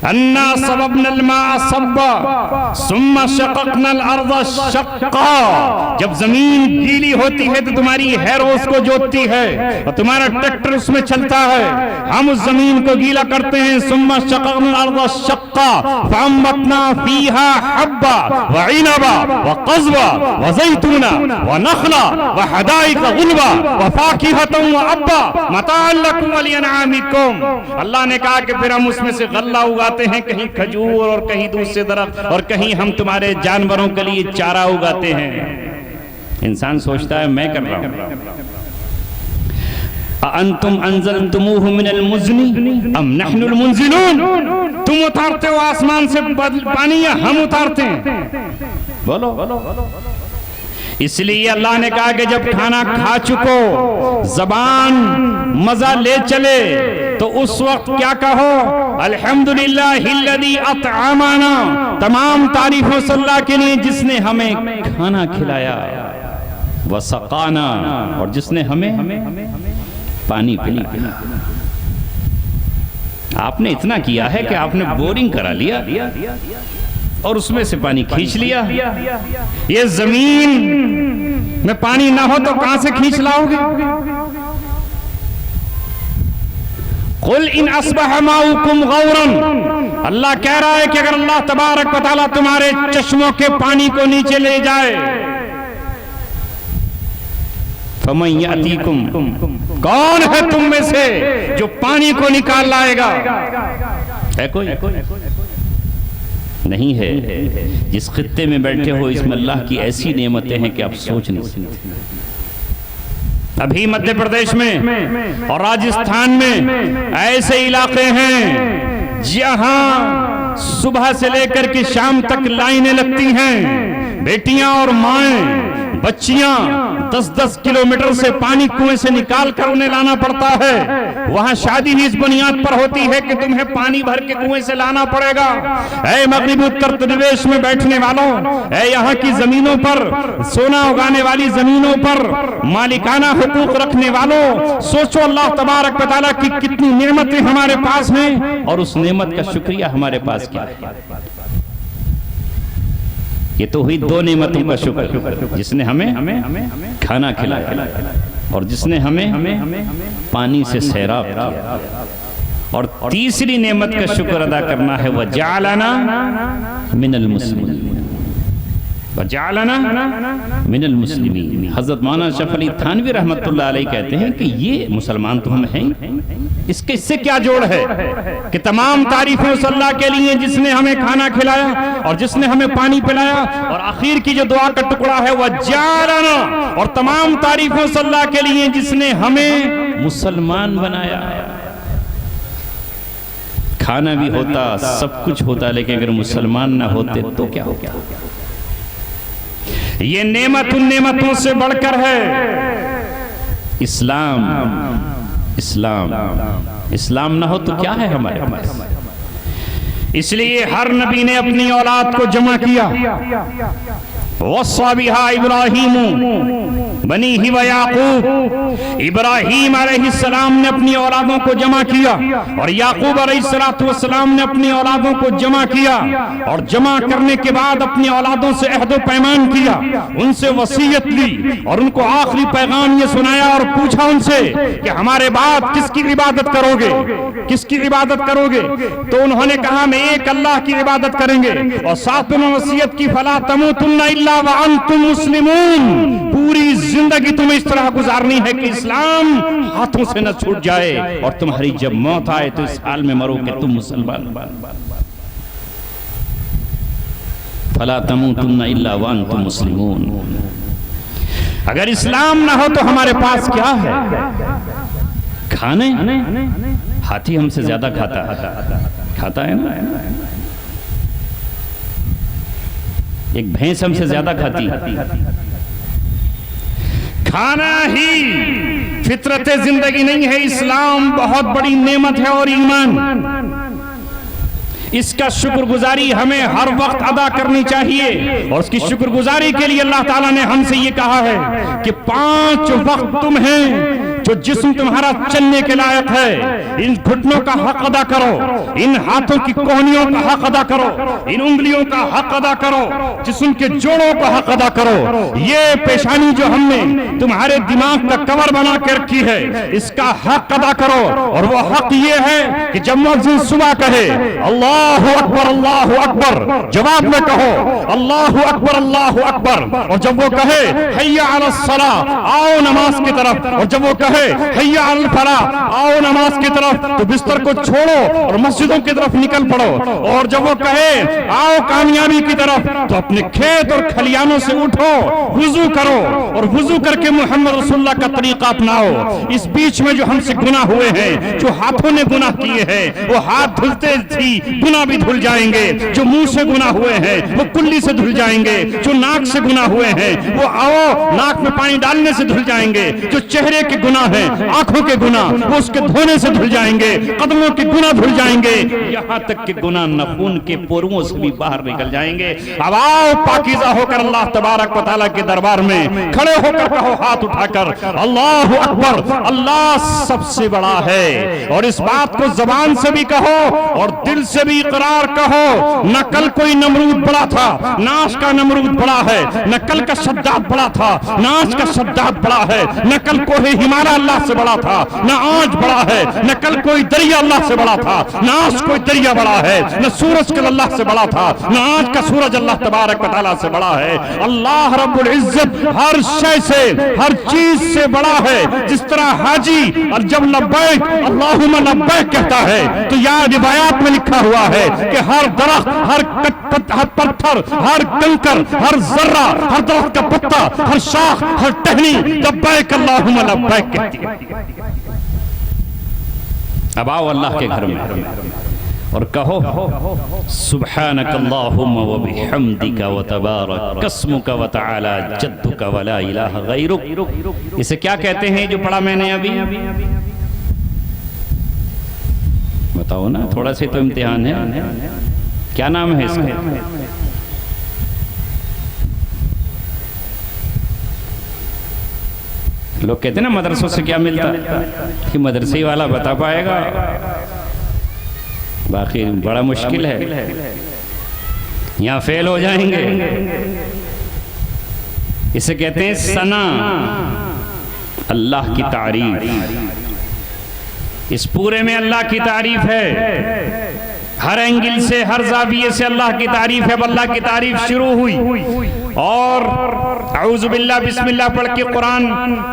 अन्ना सबबनल माअ सब्बा सुम्मा शक़क़नल अर्ज़ शक़्क़ा, जब जमीन गीली होती है तो तुम्हारी हैरो उसको जोतती है और तुम्हारा ट्रैक्टर उसमें चलता है, हम उस जमीन को गीला करते हैं। सुम्मा शक़क़नल अर्ज़ शक़्क़ा फ़अंबतना फ़ीहा हब्बा व इनबा व क़ज़्वा व ज़ैतूना व नख़ला व हदाइक़ गुलबा व फ़ाकिहतन व अब्बा मताअन लकुम व लिअनआमिकुम। अल्लाह ने कहा कि फिर हम उसमें से गल्ला उगाते हैं, कहीं खजूर और कहीं दूसरे दरख्त और कहीं हम तुम्हारे जानवरों के लिए चारा उगाते हैं। इंसान सोचता है मैं कर रहा हूं। अंतुम अंज़लतुमूहु मिनल मुज़्नी अम नहनुल मुंज़िलून, तुम उतारते हो आसमान से पानी या हम उतारते हैं? बोलो। इसलिए अल्लाह ने कहा कि जब खाना खा चुको, जबान मजा ले चले, तो उस वक्त क्या कहो? अल्हम्दुलिल्लाहिल्लज़ी अतअमना, तमाम तारीफों अल्लाह के लिए जिसने हमें खाना खिलाया, व सक़ाना, और जिसने हमें पानी पिला। आपने इतना किया है कि आपने बोरिंग करा लिया और उसमें से पानी खींच लिया। ये जमीन में पानी ना हो तो कहां से खींच लाओगे? कुल इन अस्बह माउकुम गौरन, अल्लाह कह रहा है कि अगर अल्लाह तबारक व तआला तुम्हारे चश्मों के पानी को नीचे ले जाए, फमन यातीकुम, कौन है तुम में से जो पानी को निकाल लाएगा? है कोई? नहीं है। जिस खित्ते में बैठे हो इसमें अल्लाह की ऐसी नेमतें हैं कि आप सोच नहीं सकते। अभी मध्य प्रदेश में और राजस्थान में ऐसे इलाके हैं जहां सुबह से लेकर के शाम तक लाइनें लगती हैं। बेटियां और माएं, बच्चियां 10-10 किलोमीटर से पानी कुएं से निकाल कर उन्हें लाना पड़ता है। वहां शादी ही इस बुनियाद पर होती है कि तुम्हें पानी भर के कुएं से लाना पड़ेगा। ऐ मगरिबी उत्तर प्रदेश में बैठने वालों, ऐ यहाँ की जमीनों पर, सोना उगाने वाली जमीनों पर मालिकाना हुकूक रखने वालों, सोचो अल्लाह तबारक व तआला की कितनी नेमतें हमारे पास हैं और उस नेमत का शुक्रिया हमारे पास क्या है। ये तो हुई दो नेमतों का शुक्र, जिसने हमें खाना खिलाया और जिसने हमें पानी से सैराब किया। और तीसरी नेमत का शुक्र अदा करना है वह जालना मिनल मुस्लिमीन, वजालना मिनल मुस्लिमीन। हजरत मौलाना अशरफ अली थानवी रहमतुल्लाह अलैह कहते हैं कि ये मुसलमान तो हम हैं। इसके इससे क्या जोड़ है कि तमाम तारीफें उस अल्लाह के लिए जिसने हमें खाना खिलाया और जिसने हमें पानी पिलाया। और आखिर की जो दुआ का टुकड़ा है वह जालना, और तमाम तारीफें उस अल्लाह के लिए जिसने हमें मुसलमान बनाया। खाना भी होता, सब कुछ होता, लेकिन अगर मुसलमान ना होते तो क्या हो गया। ये नेमत उन नेमतों से बढ़कर है। इस्लाम, इस्लाम, इस्लाम ना हो तो क्या है हमारे पास। इसलिए हर नबी ने अपनी औलाद को जमा किया। वस्सा बिहा इब्राहीम बनी ही व याकूब, इब्राहीम अलैहिस्सलाम ने अपनी औलादों को जमा किया और याकूब अलैहिस्सलाम ने अपनी औलादों को जमा किया। और जमा करने के बाद अपनी औलादों से अहद पैमान किया, उनसे वसीयत ली और उनको आखिरी पैगाम ये सुनाया और पूछा उनसे कि हमारे बाद किसकी इबादत करोगे, किसकी इबादत करोगे। तो उन्होंने कहा मैं एक अल्लाह की इबादत करेंगे। और साथ में वसीयत की फला तमूतुन्ना इल्ला व अंतुम मुस्लिमून, पूरी जिंदगी तुम्हें इस तरह गुजारनी है कि इस्लाम हाथों से न छूट जाए और तुम्हारी जब मौत आए तो इस हाल में मरो कि तुम मुसलमान। फला तमूतुन्ना इल्ला व अंतुम मुस्लिमून। अगर इस्लाम ना हो तो हमारे पास क्या है? खाने, हाथी हमसे ज्यादा खाता है ना। एक भैंस हमसे ज्यादा खाती। खाना ही फितरत जिंदगी नहीं है। इस्लाम बहुत बड़ी नेमत है और ईमान, इसका शुक्रगुजारी हमें हर वक्त अदा करनी चाहिए। और उसकी शुक्रगुजारी के लिए अल्लाह ताला ने हमसे ये कहा है कि 5 वक्त तुम हैं जो जिस्म तुम्हारा चलने के लायक है। इन घुटनों का हक अदा करो, इन हाथों की कोहनियों का हक अदा करो, इन उंगलियों का हक अदा करो, जिस्म के जोड़ों का हक अदा करो। ये पेशानी जो हमने तुम्हारे दिमाग का कवर बना के रखी है, इसका हक अदा करो। और वो हक ये है कि जब मुअज्जिन सुबह कहे अल्लाहु अकबर अल्लाहु अकबर, जवाब में कहो अल्लाहु अकबर अल्लाहु अकबर। और जब वो कहे हय्या अलस सलाह, आओ नमाज की तरफ, और जब वो कहे हय्या अल फलाह, आओ नमाज की तरफ, तो बिस्तर को छोड़ो और मस्जिदों की तरफ निकल पड़ो। और जब वो कहे आओ कामयाबी की तरफ, तो अपने खेत और खलियानों से उठो, वुजू करो और वुजू करके मोहम्मद रसूलुल्लाह का तरीका अपनाओ। इस बीच में जो हमसे गुनाह हुए हैं, जो हाथों ने गुनाह किए हैं, वो हाथ धुलते थी गुनाह भी धुल जाएंगे। जो मुंह से गुनाह हुए हैं वो कुल्ली से धुल जाएंगे। जो नाक से गुनाह हुए हैं वो आओ नाक में पानी डालने से धुल जाएंगे। जो चेहरे के गुनाह गुनाह है, आंखों के गुनाह वो उसके धोने से धुल जाएंगे, कदमों के गुनाह धुल जाएंगे, यहाँ तक कि गुनाह नाखून के पोरुओं से भी बाहर निकल जाएंगे। अब आओ पाकीज़ा होकर अल्लाह तबारक व तआला के दरबार में खड़े होकर कहो हाथ उठाकर अल्लाहु अकबर, अल्लाह सबसे बड़ा है। और इस बात को जबान से भी कहो और दिल से भी इकरार कहो। न कल कोई नमरूद बड़ा था, न आज का नमरूद बड़ा है, न कल का शद्दाद बड़ा था, न आज का शद्दाद बड़ा है, न कल कोई हिमालय अल्लाह से बड़ा था, न आज बड़ा है, न कल कोई दरिया अल्लाह से बड़ा था, न आज कोई दरिया बड़ा है, न सूरज कल अल्लाह से बड़ा था, न आज का सूरज अल्लाह तबारक व तआला से बड़ा है। अल्लाह रब्बुल इज्जत हर शय से, हर चीज से बड़ा है। जिस तरह हाजी और जब लब्बैक अल्लाहुम्मा लब्बैक कहता है तो यहाँ रिवायात में लिखा हुआ है कि हर दरख्त, हर पत्थर, हर कंकर, हर जर्रा, हर दरख्त का पत्ता, हर शाख, हर टहनी लब्बैक अल्लाहुम्मा लब्बैक कहती है। अब आओ अल्लाह के घर में और कहो सुब्हानक अल्लाहुम्मा व बिहम्दिका व तबारक अस्मुका व तआला जद्दुका व ला इलाहा गैरुक। इसे क्या कहते हैं जो पढ़ा मैंने अभी? बताओ ना, थोड़ा से तो इम्तिहान है। क्या नाम है इसका? लोग कहते हैं ना मदरसों से क्या मिलता है, कि मदरसे वाला बता पाएगा, बाकी बड़ा मुश्किल है, यहाँ फेल हो जाएंगे। इसे कहते हैं सना, अल्लाह की तारीफ। इस पूरे में अल्लाह की तारीफ है, हर एंगल से, हर जाविये से अल्लाह की तारीफ है। अल्लाह की तारीफ शुरू हुई और औज़ु बिल्लाह बिस्मिल्लाह पढ़ के कुरान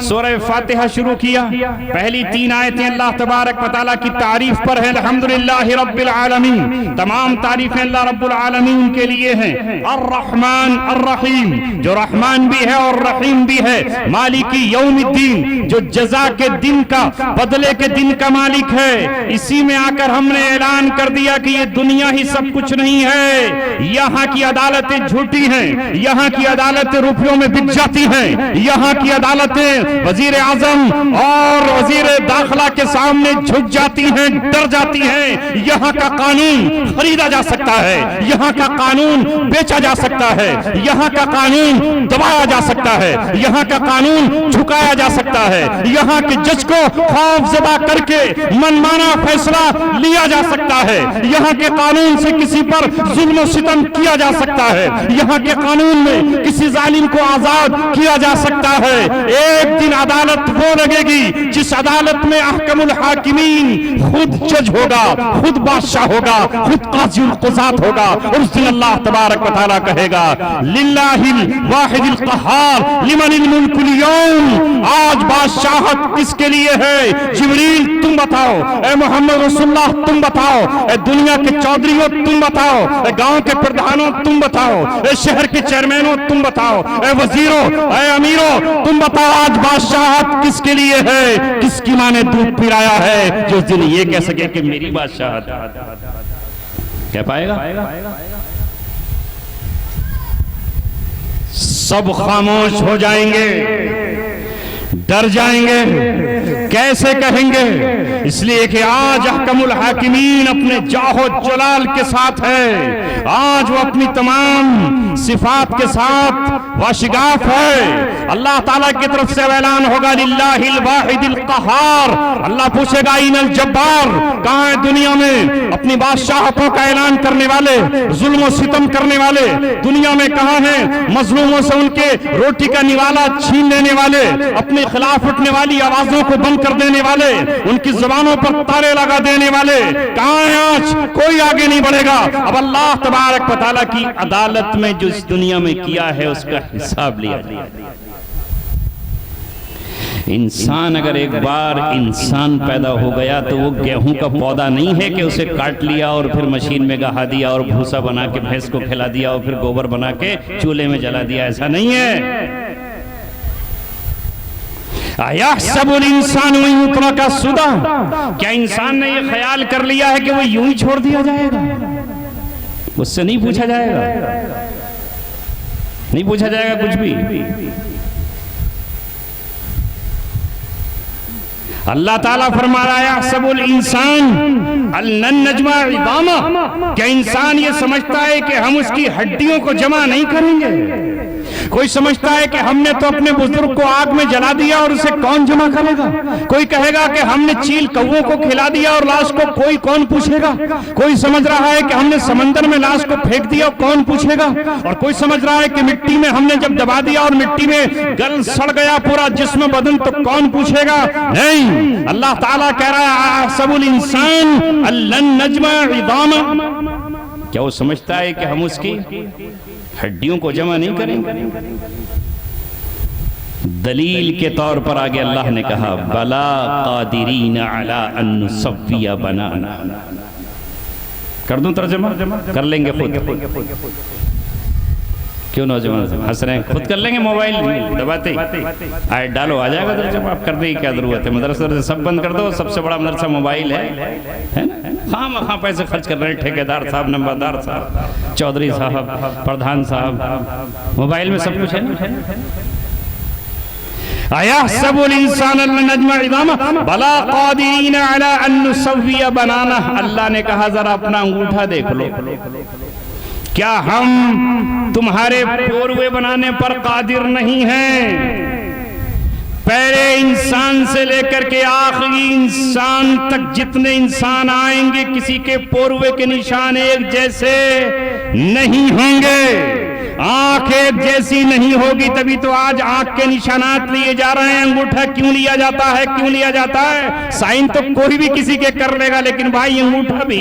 सूरह फातिहा शुरू किया। पहली 3 आयतें अल्लाह तबारक व तआला की तारीफ पर है। अल्हम्दुलिल्लाहि रब्बिल आलमीन, तमाम तारीफें अल्लाह रब्बुल आलमीन के लिए हैं। अर्रहमान अर्रहीम, जो रहमान भी है और रहीम भी है। मालिकी यौमिद्दीन, जो जज़ा के दिन का, बदले के दिन का मालिक है। इसी में आकर हमने ऐलान कर दिया कि ये दुनिया ही सब कुछ नहीं है। यहाँ की अदालतें झूठी हैं, यहाँ की अदालतें रुपयों में बिक जाती हैं, यहाँ की अदालतें वजीर आजम और वजीर दाखिला के सामने झुक जाती हैं, डर जाती हैं। यहाँ का कानून खरीदा जा सकता है, यहाँ का कानून बेचा जा सकता है, यहाँ का कानून दबाया जा सकता है, यहाँ का कानून झुकाया जा सकता है, यहाँ के जज को खौफजदा करके मनमाना फैसला लिया जा सकता है, यहाँ के कानून से किसी पर जुल्म सितम किया जा सकता है, यहाँ के कानून में किसी जालिम को आजाद किया जा सकता है। एक दिन अदालत वो लगेगी जिस अदालत में अहकमुल हाकिमीन खुद जज होगा, खुद बादशाह होगा, खुद काज़ीउल क़ुज़ात होगा। और उस दिन अल्लाह तबारक व तआला कहेगा लिल्लाहिल वाहिदिल क़हार लिमनिल मुल्कुल यौम, आज बादशाहत किसके लिए है? जिब्रील तुम बताओ, ए मोहम्मद रसूलुल्लाह तुम बताओ, ए दुनिया के चौधरीओं तुम बताओ, ए गांव के प्रधानों तुम बताओ, ए शहर के चेयरमैनों तुम बताओ, ए वजीरों, ए अमीरों तुम बताओ, आज बादशाहत किसके लिए है? किसकी माँ ने दूध पिलाया है जो उस दिन ये कह सके कि मेरी बादशाहत? कह पाएगा? सब खामोश हो जाएंगे, डर जाएंगे, कैसे कहेंगे? इसलिए कि आज अहकमुल हाकिमीन अपने जाहो जलाल के साथ है, आज वो अपनी तमाम सिफात के साथ वाशिगाफ है। अल्लाह ताला की तरफ से ऐलान होगा लिल्लाहिल वाहिदिल क़हार। अल्लाह पूछेगा इनल जब्बार, कहाँ है दुनिया में अपनी बादशाहतों का ऐलान करने वाले, जुल्म सितम करने वाले? दुनिया में कहाँ हैं मजलूमों से उनके रोटी का निवाला छीन लेने वाले, अपने खिलाफ उठने वाली आवाजों को बंद कर देने वाले, उनकी जुबानों पर ताले लगा देने वाले? कहाँ है आज? कोई आगे नहीं बढ़ेगा। अब अल्लाह तबारक व तआला की अदालत में जो इस दुनिया में किया है उसका हिसाब लिया जाएगा। इंसान अगर एक बार इंसान पैदा हो गया तो वो गेहूं का पौधा नहीं है कि उसे काट लिया और फिर मशीन में गहा दिया और भूसा बना के भैंस को खिला दिया और फिर गोबर बना के चूल्हे में जला दिया। ऐसा नहीं है। अयहसबुल इंसानु युतरका सुदा, क्या इंसान ने ये ख्याल कर लिया है कि वो यूं ही छोड़ दिया जाएगा? उससे नहीं पूछा जाएगा, नहीं पूछा जाएगा कुछ भी। अल्लाह ताला फरमा रहा है सबुल इंसान अल्लन नजमा इदामा, क्या इंसान ये समझता है कि हम उसकी हड्डियों को जमा नहीं करेंगे? कोई समझता है कि हमने तो अपने बुजुर्ग को आग में जला दिया और उसे कौन जमा करेगा? कोई कहेगा कि हमने चील कौवों को खिला दिया और लाश को कोई कौन पूछेगा? कोई समझ रहा है कि हमने समंदर में लाश को फेंक दिया, कौन पूछेगा? और कोई समझ रहा है कि मिट्टी में हमने जब दबा दिया और मिट्टी में गल सड़ गया पूरा जिस्म बदन, तो कौन पूछेगा? नहीं, अल्लाह ताला कह रहा है सबुल इंसान अल्लन नजमा इदामा, क्या वो समझता है कि हम उसकी हड्डियों को जमा नहीं करेंगे? दलील के तौर पर आगे अल्लाह ने कहा बला कादिरीन अला अन नुसव्विया बनाना। कर दूं तर्जुमा? कर लेंगे खुद। क्यों नौजवान हंस रहे हैं? खुद कर लेंगे, मोबाइल दबाते आए डालो आ जाएगा तर्जुमा। आप करने की क्या जरूरत है? मदरसा से सब बंद कर दो, सबसे बड़ा मदरसा मोबाइल है ना? हाँ पैसे खर्च कर रहे हैं ठेकेदार साहब, नंबरदार साहब, चौधरी साहब, प्रधान साहब, मोबाइल में सब कुछ है ना। आया सबुल इंसान नजमा इदामा बला कादिरीन अला अन नुसव्विया बनाना। अल्लाह ने कहा जरा अपना अंगूठा देख लो, क्या हम तुम्हारे पोरवे बनाने पर कादिर नहीं हैं? पहले इंसान से लेकर के आखिरी इंसान तक जितने इंसान आएंगे किसी के पोरवे के निशान एक जैसे नहीं होंगे। आंख एक जैसी नहीं होगी, तभी तो आज आंख के निशानात लिए जा रहे हैं। अंगूठा क्यों लिया जाता है? क्यों लिया जाता है? साइन तो कोई भी किसी के कर लेगा, लेकिन भाई अंगूठा भी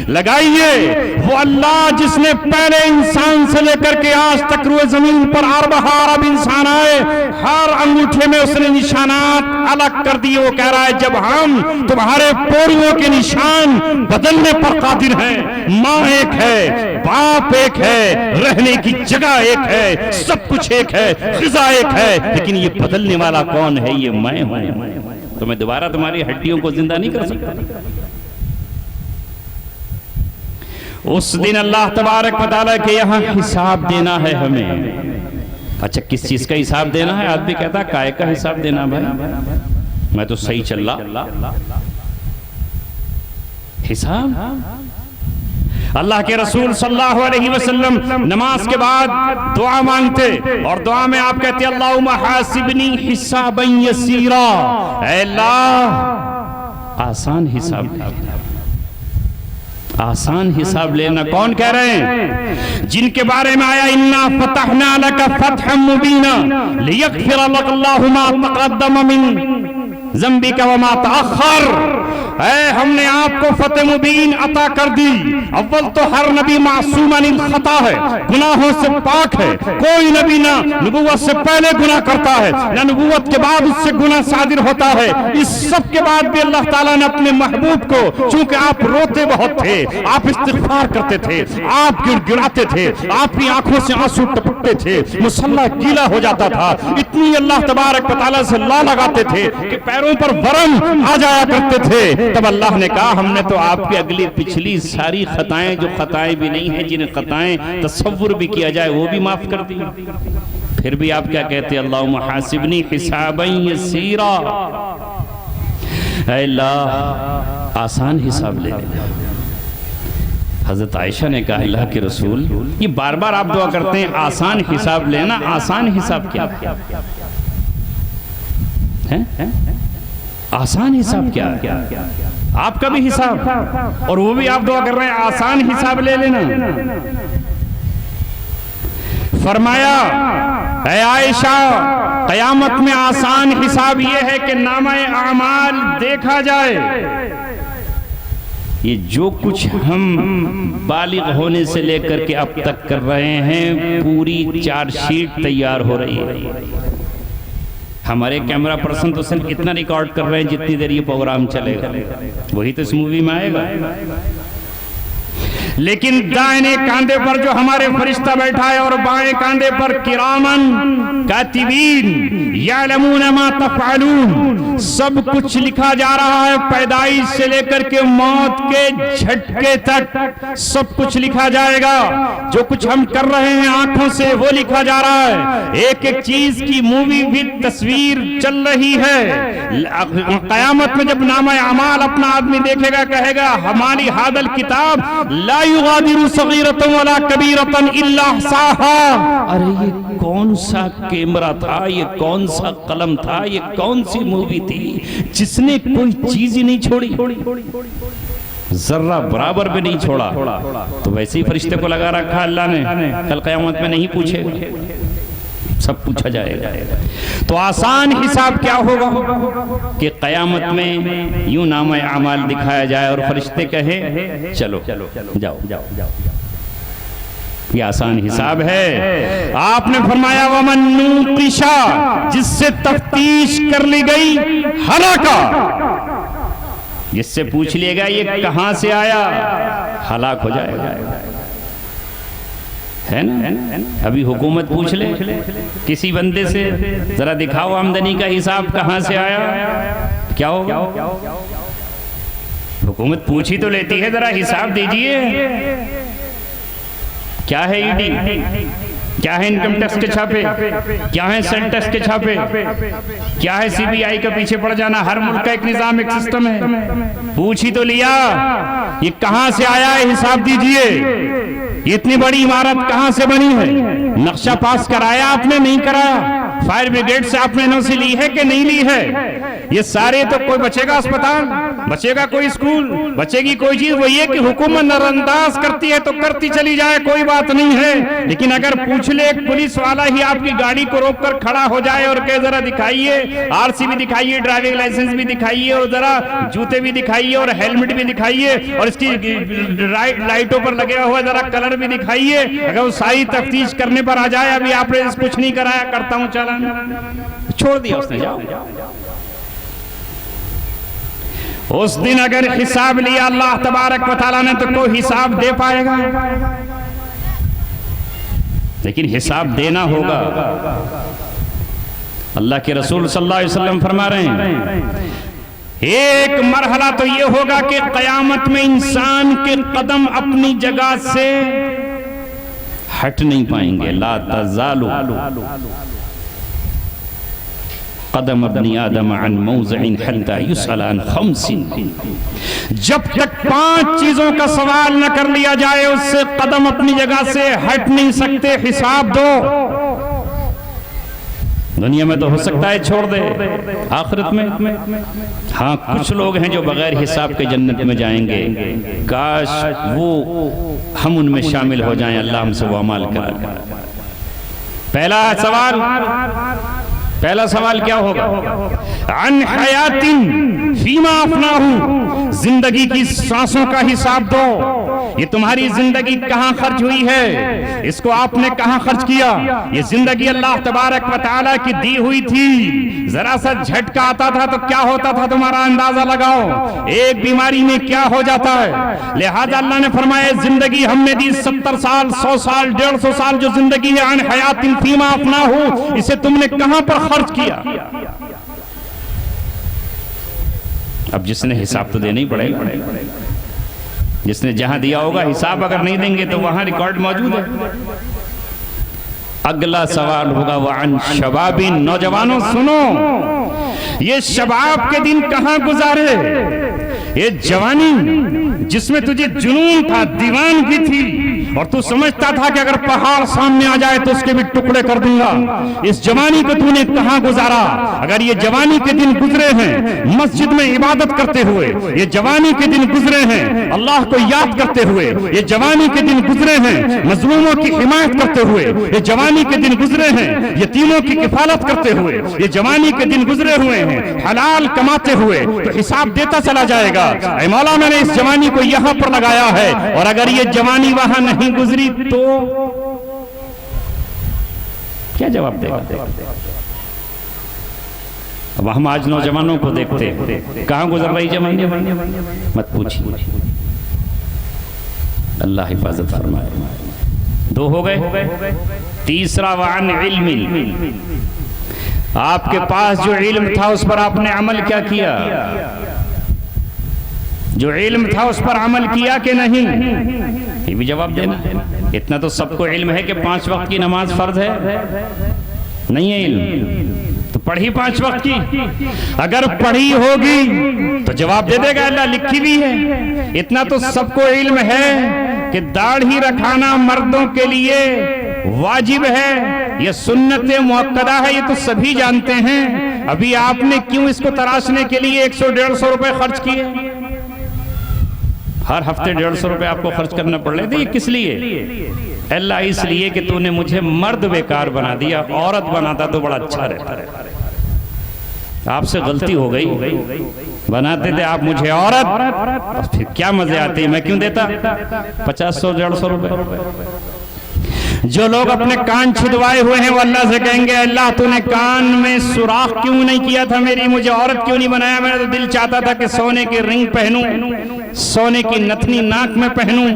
लगाइए। वो अल्लाह जिसने पहले इंसान से लेकर के आज तक रुए जमीन पर अरब इंसान आए, हर अंगूठे में उसने निशानात अलग कर दिए। वो कह रहा है जब हम तुम्हारे पोरियों के निशान बदलने पर कादिर हैं। माँ एक है, बाप एक है, रहने की जगह एक है, सब कुछ एक है, ग़िज़ा एक है, लेकिन ये बदलने वाला कौन है? ये मैं हूं। तो मैं दोबारा तुम्हारी हड्डियों को जिंदा नहीं कर सकता। उस दिन अल्लाह तबारक व तआला के यहां हिसाब देना है हमें। अच्छा, किस चीज का हिसाब देना है? आदमी कहता है काय का हिसाब देना? भाई मैं तो सही चल रहा। हिसाब अल्लाह के रसूल सल्लल्लाहु अलैहि वसल्लम नमाज के बाद दुआ मांगते और दुआ में आप कहते अल्लाहुम्मा हासिबनी हिसाबन यसीरा, ऐ अल्लाह आसान हिसाब ले। आसान हिसाब लेना कौन कह रहे हैं? जिनके बारे में आया इन्ना फतहना लका फतहम मुबीना लियगफिर लकल्लाहु मा तक़द्दम मिन ज़ंबिका व मा तअख़्ख़र। हमने आपको फतेह मुबीन अता कर दी। अव्वल तो हर नबी मासूम अनिल खता है, गुनाहों से पाक है। कोई नबी ना नबूवत से पहले गुनाह करता है, ना नबूवत के बाद उससे गुनाह सादिर होता है। इस सब के बाद भी अल्लाह ताला ने अपने महबूब को, चूंकि आप रोते बहुत थे, आप इस्तिग़फ़ार करते थे, आप गिड़गिड़ाते थे, आपकी आंखों से आंसू टपकते थे, मुसल्ला गीला हो जाता था, इतनी अल्लाह तबारक व तआला से ला लगाते थे कि पैरों पर वरम आ जाया करते थे। तब अल्लाह ने कहा हमने तो आपकी अगली पिछली सारी खताएं, जो खताएं भी नहीं है, जिन्हें खताएं तसव्वुर भी किया जाए, वो भी माफ कर दी। फिर भी आप क्या कहते? अल्लाहुम्मा हासिबनी हिसाबन यसीरा, ऐ अल्लाह आसान हिसाब ले। हजरत आयशा ने कहा अल्लाह के रसूल, ये बार बार आप दुआ करते हैं आसान हिसाब लेना, आसान हिसाब क्या है? आसान हिसाब क्या है? आपका भी हिसाब, और वो भी आप दुआ कर रहे हैं आसान हिसाब ले लेना। फरमाया ऐ आयशा, कयामत में आसान हिसाब ये है कि नामा-ए आमाल देखा जाए। ये जो कुछ हम बालिग होने से लेकर के अब तक कर रहे हैं, पूरी चार्जशीट तैयार हो रही है। हमारे कैमरा पर्सन तो सिर्फ इतना रिकॉर्ड कर रहे हैं जितनी देर ये प्रोग्राम चलेगा, वही तो इस मूवी में आएगा। लेकिन दाहिने कांधे पर जो हमारे फरिश्ता बैठा है और बाएं कांधे पर किरामन कातिबीन यालमून मा तफअलून, सब कुछ लिखा जा रहा है। पैदाइश से लेकर के मौत के झटके तक सब कुछ लिखा जाएगा। जो कुछ हम कर रहे हैं आंखों से वो लिखा जा रहा है। एक एक चीज की मूवी भी तस्वीर चल रही है। कयामत में जब नामा अमाल अपना आदमी देखेगा, कहेगा हमारी हादल किताब ला युगादिरु सगीरतन वला कबीरतन इल्ला अहसाहा। अरे ये कौन सा कैमरा था, ये कौन सा कलम था, ये कौन सी मूवी थी जिसने कोई चीज ही नहीं छोड़ी, जर्रा बराबर भी नहीं छोड़ा। तो वैसे ही फरिश्ते को लगा रखा अल्लाह ने, कल क़यामत में नहीं पूछेगा, सब पूछा जाएगा। तो आसान हिसाब क्या होगा कि क़यामत में यूं नामा अमाल दिखाया जाए और फरिश्ते कहे चलो जाओ। ये आसान हिसाब है। आपने फरमाया वमन नुक़िशा, जिससे तफ्तीश कर ली गई, हलाका, जिससे पूछ लिएगा ये कहां से आया, हलाक हो जाएगा। है ना? अभी हुकूमत पूछ ले किसी बंदे से, जरा दिखाओ आमदनी का हिसाब कहां से आया, क्या होगा? हुकूमत पूछ ही तो लेती है, जरा हिसाब दीजिए। क्या है ईडी, क्या है इनकम टैक्स के छापे, क्या है सेल टैक्स के छापे, क्या है सीबीआई का पीछे पड़ जाना। हर मुल्क का एक निजाम, एक सिस्टम है। पूछ ही तो लिया, ये कहां से आया है, हिसाब दीजिए। इतनी बड़ी इमारत कहां से बनी है, नक्शा पास कराया आपने, नहीं कराया? फायर ब्रिगेड से आपने एनओसी ली है कि नहीं ली है? ये सारे तो कोई बचेगा अस्पताल, बचेगा कोई स्कूल, बचेगी कोई चीज? वो ये कि हुकूमत नजरअंदाज करती है तो करती चली जाए, कोई बात नहीं है। लेकिन अगर पूछ ले एक पुलिस वाला ही आपकी गाड़ी को रोककर खड़ा हो जाए और कहे जरा दिखाइए आरसी भी दिखाइए, ड्राइविंग लाइसेंस भी दिखाइए, और जरा जूते भी दिखाइए, और हेलमेट भी दिखाइए, और इसकी लाइटों पर लगे हुआ जरा कलर भी दिखाइए, अगर वो सारी तफ्तीश करने पर आ जाए अभी आपने कुछ नहीं कराया, करता हूं चालान, छोड़ दिया उसने, जाओ। उस दिन अगर हिसाब लिया अल्लाह तबारक व तआला ने तो कोई हिसाब दे पाएगा? लेकिन हिसाब देना होगा। अल्लाह के रसूल सल्लल्लाहु अलैहि वसल्लम फरमा रहे हैं, एक मरहला तो ये होगा कि क़यामत में इंसान के कदम अपनी जगह से हट नहीं पाएंगे। ला तज़ालु कदम अब्नी आदम अन मौज़िन हत्ता युसअल अन खम्सिन, जब तक 5 चीजों का सवाल न कर लिया जाए उससे कदम अपनी जगह से हट नहीं सकते। हिसाब दो। दुनिया में तो हो सकता है छोड़ दे, आखिरत में हाँ कुछ लोग हैं जो बगैर हिसाब के जन्नत में जाएंगे। काश वो हम उनमें शामिल हो जाएं, अल्लाह हमसे वो अमाल करा। पहला सवाल क्या होगा? अन हयातिन फीमा अफनाहु, जिंदगी की सांसों का हिसाब दो। ये तुम्हारी जिंदगी कहां खर्च हुई है, इसको आपने कहां खर्च किया? ये जिंदगी अल्लाह तबारक व तआला की दी हुई थी। जरा सा झटका आता था तो क्या होता था, तुम्हारा अंदाजा लगाओ। एक बीमारी में क्या हो जाता है। लिहाजा अल्लाह ने फरमाया जिंदगी हमने दी 70 साल, 100 साल, 150 साल जो जिंदगी है, अन हयातिन फीमा अफनाहु, इसे तुमने कहां पर खर्च किया? अब जिसने हिसाब तो देना ही पड़ेगा। जिसने जहां दिया होगा, हिसाब अगर नहीं देंगे तो वहां रिकॉर्ड मौजूद है। अगला सवाल होगा वअन शबाबिन, नौजवानों सुनो, ये शबाब के दिन कहां गुजारे? ये जवानी जिसमें तुझे जुनून था, दीवानगी थी, और तू समझता था कि अगर पहाड़ सामने आ जाए तो उसके भी टुकड़े कर दूंगा। इस जवानी को तूने कहां गुजारा? अगर ये जवानी के दिन गुजरे हैं मस्जिद में इबादत करते हुए, ये जवानी के दिन गुजरे हैं अल्लाह को याद करते हुए, ये जवानी के दिन गुजरे हैं मजलूमों की हिमायत करते हुए, ये जवानी के दिन गुजरे हैं यतीमों की किफालत करते हुए, ये जवानी के दिन गुजरे हुए हैं हलाल कमाते हुए, तो हिसाब देता चला जाएगा। ऐ मौला, मैंने इस जवानी को यहां पर लगाया है, और अगर ये जवानी वहां नहीं गुजरी तो क्या जवाब देगा? अब हम आज नौजवानों को देखते, कहां गुजर रही जवानी? मत पूछिए। अल्लाह हिफाजत फरमाए। 2 हो गए। तीसरा वान इल्म, आपके पास जो इल्म था उस पर आपने अमल क्या किया? जो इल्म था उस पर अमल किया कि नहीं? ये भी जवाब देना। इतना तो सबको इल्म है कि 5 वक्त की नमाज फर्ज है, नहीं है इल्म तो पढ़ी 5 वक्त की। अगर पढ़ी होगी तो जवाब दे देगा अल्लाह, लिखी भी है। इतना तो सबको इल्म है कि दाढ़ी रखाना मर्दों के लिए वाजिब है, यह सुन्नत मुअक्कदा है, ये तो सभी जानते हैं। अभी आपने क्यों इसको तराशने के लिए 100-150 रुपए खर्च किए? हर हफ्ते 150 रुपए आपको खर्च करना पड़ रहे थे। ये किस लिए? अल्लाह इसलिए कि तूने मुझे मर्द बेकार बना दिया, औरत बनाता तो बड़ा अच्छा रहता। आपसे गलती हो गई, बनाते थे आप मुझे औरत, फिर क्या मजे आते, मैं क्यों देता 50-100-150 रुपए। जो लोग अपने कान छिदवाए हुए हैं वो अल्लाह से कहेंगे अल्लाह तूने कान में सुराख क्यों नहीं किया था मेरी, मुझे औरत क्यों नहीं बनाया? मेरा तो दिल चाहता था कि सोने की रिंग पहनूं, सोने की नथनी नाक में पहनूं।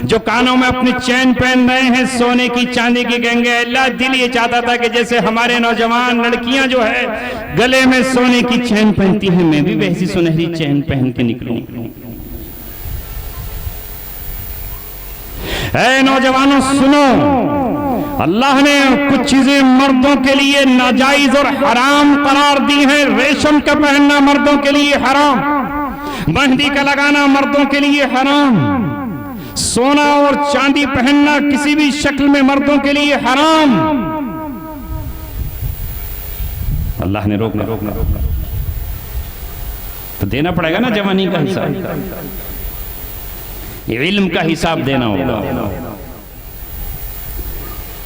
जो कानों में अपनी चैन पहन रहे हैं सोने की चांदी की, कहेंगे अल्लाह दिल ये चाहता था कि जैसे हमारे नौजवान लड़कियां जो है गले में सोने की चैन पहनती हैं, मैं भी वैसी सुनहरी चैन पहन के निकलूं। ऐ नौजवानों सुनो, अल्लाह ने कुछ चीजें मर्दों के लिए नाजायज और हराम करार दी हैं। रेशम का पहनना मर्दों के लिए हराम, मेहंदी का लगाना मर्दों के लिए हराम, सोना और चांदी पहनना किसी भी शक्ल में मर्दों के लिए हराम। अल्लाह ने रोकना तो देना पड़ेगा ना जवानी का हिसाब, इल्म का हिसाब देना होगा।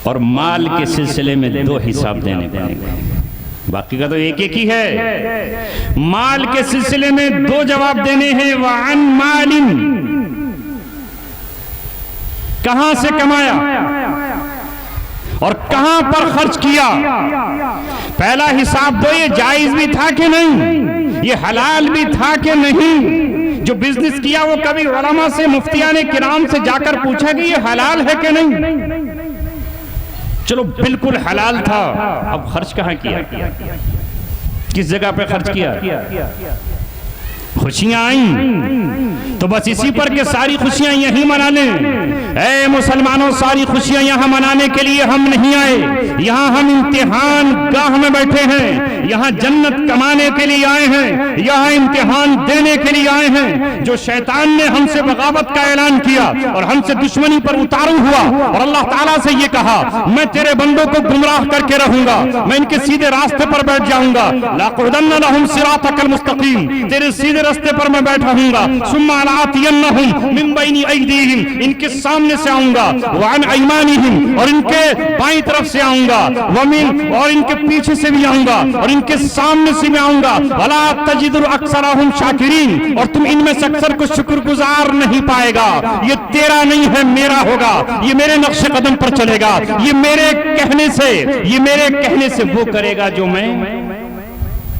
और माल के सिलसिले में 2 हिसाब देने पड़ेंगे, बाकी का तो एक ही है। माल के सिलसिले में 2 जवाब देने हैं। वान मालिन, कहां से कमाया और कहां पर खर्च किया। पहला हिसाब दो, ये जायज भी था कि नहीं, ये हलाल भी था कि नहीं। जो बिजनेस किया वो कभी उलमा से, मुफ्तियाने किराम से जाकर पूछा कि ये हलाल है कि नहीं? चलो बिल्कुल हलाल था, अब खर्च कहां किया, किस जगह पे खर्च किया? खुशियां आई तो बस इसी पर के सारी खुशियां यहीं मना लें। ऐ मुसलमानों, सारी खुशियां यहां मनाने के लिए हम नहीं आए, यहां हम इम्तिहान गाह में बैठे हैं, यहां जन्नत कमाने के लिए आए हैं, यहां इम्तिहान देने के लिए आए हैं। जो शैतान ने हमसे बगावत का ऐलान किया और हमसे दुश्मनी पर उतारू हुआ और अल्लाह ताला से ये कहा मैं तेरे बंदों को गुमराह करके रहूंगा, मैं इनके सीधे रास्ते पर बैठ जाऊंगा। लाक़ुदन्ना लहुम सिरातकल मुस्तकीम, तेरे सीधे रास्ते पर मैं बैठा हूंगा। सुम्मा लाअतियन्नहुम मिन बैनि अयदीहिम, इनके सामने से आऊंगा, व अन अयमानिहिम, और इनके बाईं तरफ से आऊंगा, व मिन, और इनके पीछे से भी आऊंगा, और इनके सामने से भी आऊंगा। वला तजिदु अक्सरहुम शाकिरीन, और तुम इनमें से अक्सर को शुक्रगुजार नहीं पाएगा। ये तेरा नहीं है, मेरा होगा, ये मेरे नक्शे कदम पर चलेगा, ये मेरे कहने से वो करेगा जो मैं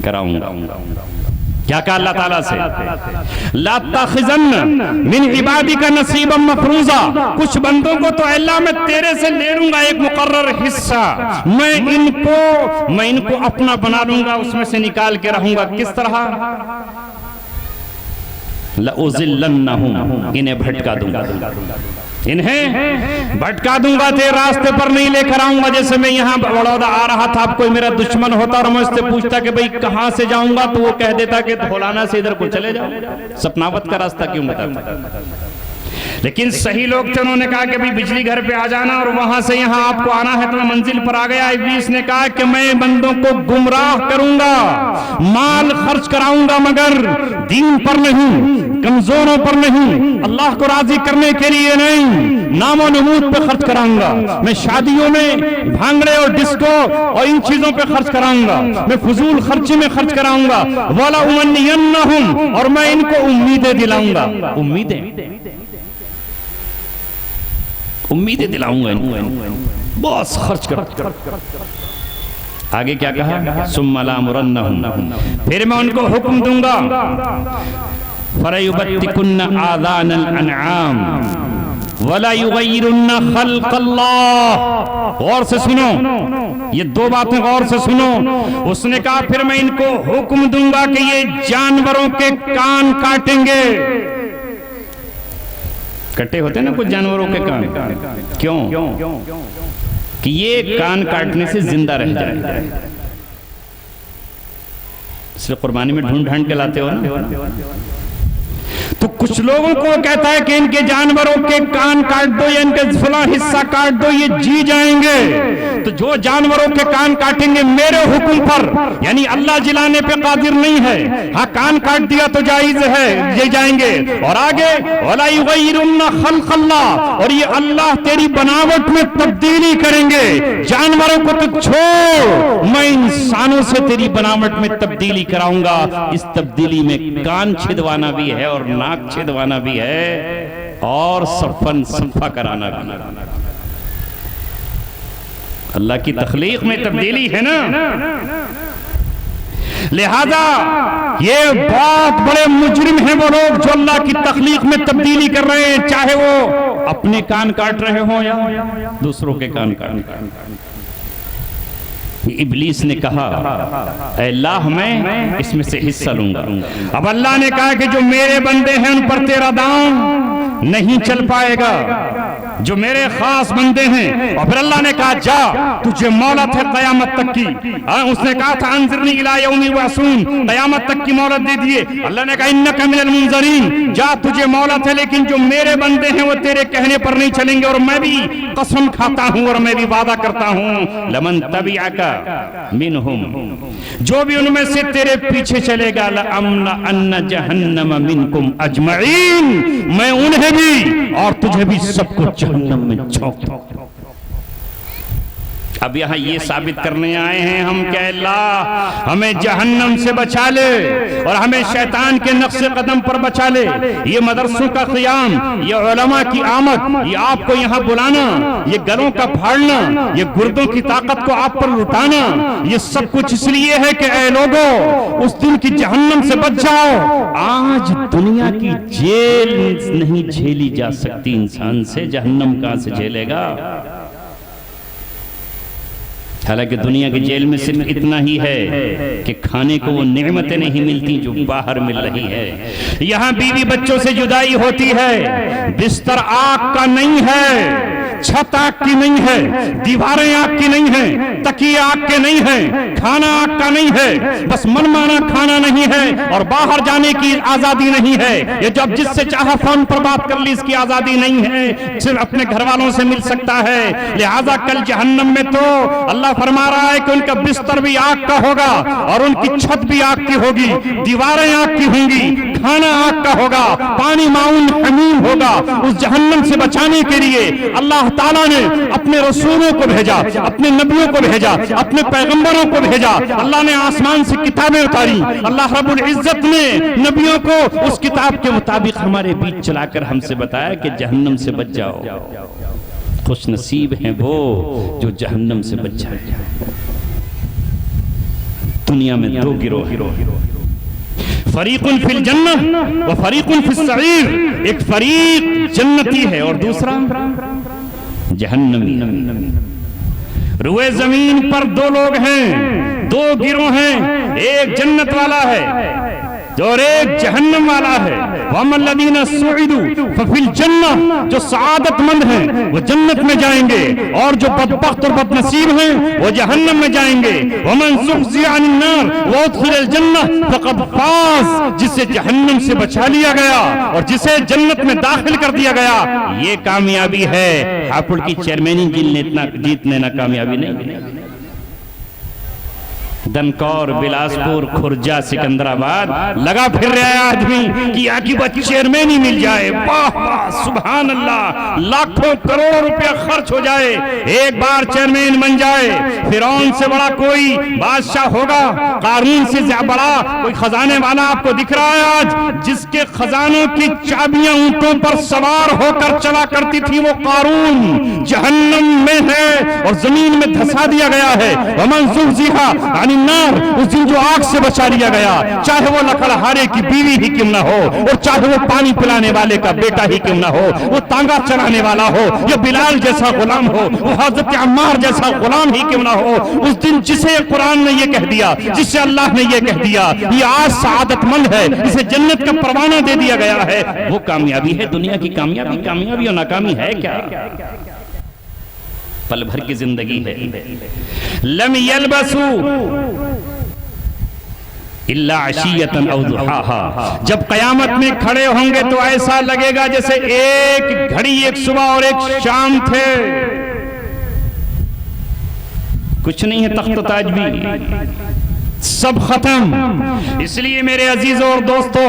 कराऊंगा। क्या कहा अल्लाह ताला से? ला तखिज़न्न मिन इबादिका नसीबम मफरूज़ा, कुछ बंदों को तो अल्लाह मैं तेरे से ले लूंगा एक मुकर्रर हिस्सा, मैं इनको अपना बना लूंगा, उसमें से निकाल के रहूंगा। किस तरह? लउज़िल्लन्नहुम, इन्हें भटका दूंगा, इन्हें भटका दूंगा, तेरे रास्ते पर नहीं लेकर आऊंगा। जैसे मैं यहाँ बड़ौदा आ रहा था, अब कोई मेरा दुश्मन होता और मैं उससे पूछता कि भाई कहां से जाऊंगा, तो वो कह देता कि धौलाना से इधर को चले जाओ। सपनावत का रास्ता क्यों बताता? लेकिन सही लोग थे, उन्होंने कहा कि भाई बिजली घर पे आ जाना और वहां से यहाँ आपको आना है, तो मैं मंजिल पर आ गया। इब्लीस ने कहा कि मैं बंदों को गुमराह करूंगा, माल खर्च कराऊंगा, मगर दीन पर नहीं, कमजोरों पर नहीं, अल्लाह को राजी करने के लिए नहीं, नामो नमूद पे खर्च कराऊंगा। मैं शादियों में भांगड़े और डिस्को और इन चीजों पे खर्च कराऊंगा, मैं फजूल खर्ची में खर्च कराऊंगा। वाला उमन्नियन्नहुम, और मैं इनको उम्मीदें दिलाऊंगा, उम्मीदें दिलाऊंगा इनको, बस खर्च कर। आगे क्या कहा? सुम्मा लामुरन्नहुम, फिर मैं उनको हुक्म दूंगा, फरयुबत्तिकुन्ना आज़ानल अनआम, वला युगय्यिरुन्ना खल्क़ल्लाह। गौर से सुनो, ये दो बातें गौर से सुनो। उसने कहा फिर मैं इनको हुक्म दूंगा कि ये जानवरों के कान काटेंगे। कटे होते ना कुछ जानवरों के कान, क्यों? कि ये कान काटने से जिंदा रह जाए, इसलिए कुर्बानी में ढूंढ ढांड के लाते हो ना। तो कुछ लोगों को कहता है कि इनके जानवरों के कान काट दो या इनके फला हिस्सा काट दो, ये जी जाएंगे। तो जो जानवरों के कान काटेंगे मेरे हुक्म पर, यानी अल्लाह जिलाने पे कादिर नहीं है, हाँ कान काट दिया तो जायज है, ये जाएंगे। और आगे वला युगय्यिरुन्ना खल्क़ल्लाह, और ये अल्लाह तेरी बनावट में तब्दीली करेंगे। जानवरों को तो छोड़, मैं इंसानों से तेरी बनावट में तब्दीली कराऊंगा। इस तब्दीली में कान छिदवाना भी है और नाक छिदवाना भी है और सफन सफा कराना भी। अल्लाह की तख्लीक में तब्दीली है ना। लिहाजा ये बहुत बड़े मुजरिम हैं वो लोग जो अल्लाह की तख्लीक में तब्दीली कर रहे हैं, चाहे वो अपने कान काट रहे हो या दूसरों के कान काट। इब्लीस ने कहा अल्लाह मैं इसमें से हिस्सा लूंगा। अब अल्लाह ने कहा कि जो मेरे बंदे हैं उन पर तेरा दाम नहीं चल पाएगा, जो मेरे खास बंदे हैं। और फिर अल्लाह ने कहा जा, तुझे मोहलत है क़यामत तक की। उसने कहा था अंज़िरनी इला यौमि युबअसून, क़यामत तक की मोहलत दे दिए। अल्लाह ने कहा इन्नका मिनल मुनज़रीन, जा तुझे मोहलत है, लेकिन जो मेरे बंदे हैं वो तेरे कहने पर नहीं चलेंगे। और मैं भी कसम खाता हूं और मैं भी वादा करता हूं लमन तबिअका मिनहुम, जो भी उनमें से तेरे पीछे चलेगा, लअम्ला अन्ना जहन्नम मिनकुम अजमईन, मैं उन्हें भी और तुझे भी सबको जहन्नम में झोंक दूंगा। अब यहाँ ये साबित करने आए हैं हम कि अल्लाह हमें जहन्नम से बचा ले और हमें शैतान के नक्शे कदम पर बचा ले। ये मदरसों का क़ियाम, ये उलमा की आमद, ये आपको यहाँ बुलाना, ये गलों का फाड़ना, ये गुर्दों की ताकत को आप पर लुटाना, ये सब कुछ इसलिए है कि ऐ लोगों उस दिन की जहन्नम से बच जाओ। आज दुनिया की जेल नहीं झेली जा सकती इंसान से, जहन्नम कहां से झेलेगा। हालांकि दुनिया की जेल में सिर्फ इतना ही है कि खाने को वो नेमतें नहीं मिलती जो बाहर मिल रही है। यहाँ बीवी बच्चों से जुदाई होती है, बिस्तर आग का नहीं है, छत आग की नहीं है, दीवारें आग की नहीं है, तकिए आग के नहीं है, खाना आग का नहीं है, बस मनमाना खाना नहीं है और बाहर जाने की आजादी नहीं है। ये जब जिससे चाहा फोन पर बात कर ली, इसकी आजादी नहीं है, सिर्फ अपने घर वालों से मिल सकता है। लिहाजा कल जहन्नम में तो अल्लाह फरमा रहा है कि उनका बिस्तर भी आग का होगा और उनकी छत भी आग की होगी, दीवारें आग की होंगी, खाना आग का होगा, पानी माउन हमीम होगा। उस जहन्नम से बचाने के लिए अल्लाह ताला ने अपने रसूलों को भेजा, अपने नबियों को भेजा, अपने पैगंबरों को भेजा। अल्लाह ने आसमान से किताबें उतारी, अल्लाह रब्बुल इज्जत ने नबियों को उस किताब के मुताबिक हमारे बीच चलाकर हमसे बताया कि जहन्नम से बच जाओ। खुश नसीब हैं वो जो जहन्नम से बच जाए। दुनिया में दो गिरोह हैं, फरीकुन फिल जन्नह व फरीकुन फिस सईर। एक फरीक जन्नती है और दूसरा जहन्नमी। रुए जमीन पर दो लोग हैं, दो गिरोह हैं, एक जन्नत वाला है और एक जहन्नम वाला है। वमल्लदीना सुइदू फफिल जन्नह, जो सआदतमंद हैं वो जन्नत में जाएंगे और जो बदबख्त और बदनसीब हैं वो जहन्नम में जाएंगे। वमन ज़ुहज़िहा अनिन नार व उदखिलल जन्नह फ़क़द फ़ाज़, जिसे जहन्नम से बचा लिया गया और जिसे जन्नत में दाखिल कर दिया गया, ये कामयाबी है। हापुड़ की चेयरमैनी जीतने ना कामयाबी नहीं। दनकौर, बिलासपुर, खुर्जा, सिकंदराबाद लगा फिर रहा है आदमी कि आकी बात चेयरमैन ही मिल जाए। वाह वाह सुभान अल्लाह, लाखों करोड़ों रुपया खर्च हो जाए, एक बार चेयरमैन बन जाए। फिरौन से बड़ा कोई बादशाह होगा, कारून से बड़ा कोई खजाने वाला आपको दिख रहा है आज, जिसके खजानों की चाबियां ऊंटों पर सवार होकर चला करती थी, वो कारून जहन्नम में है और जमीन में धंसा दिया गया है। वमन ज़ुहज़िहा अनिन अन्नार, उस दिन जो आग से बचा लिया गया, चाहे वो लकड़हारे की बीवी ही क्यों ना हो, और चाहे वो पानी पिलाने वाले का बेटा ही क्यों ना हो, वो तांगा चलाने वाला हो, या बिलाल जैसा गुलाम हो, वो हजरत अम्मार जैसा गुलाम ही क्यों ना हो, उस दिन जिसे कुरान ने ये कह दिया, जिसे अल्लाह ने ये कह दिया, ये आज सआदतमंद है, इसे जन्नत का परवाना दे दिया गया है, वो कामयाबी है। दुनिया की कामयाबी, कामयाबी और नाकामी है क्या? पल भर की जिंदगी है। लम यलबसू इल्ला अशियतन औ दुहाहा, जब कयामत में खड़े होंगे तो ऐसा लगेगा जैसे एक घड़ी, एक सुबह और एक शाम थे, कुछ नहीं है, तख्त ताज भी सब खत्म। इसलिए मेरे अजीजों और दोस्तों,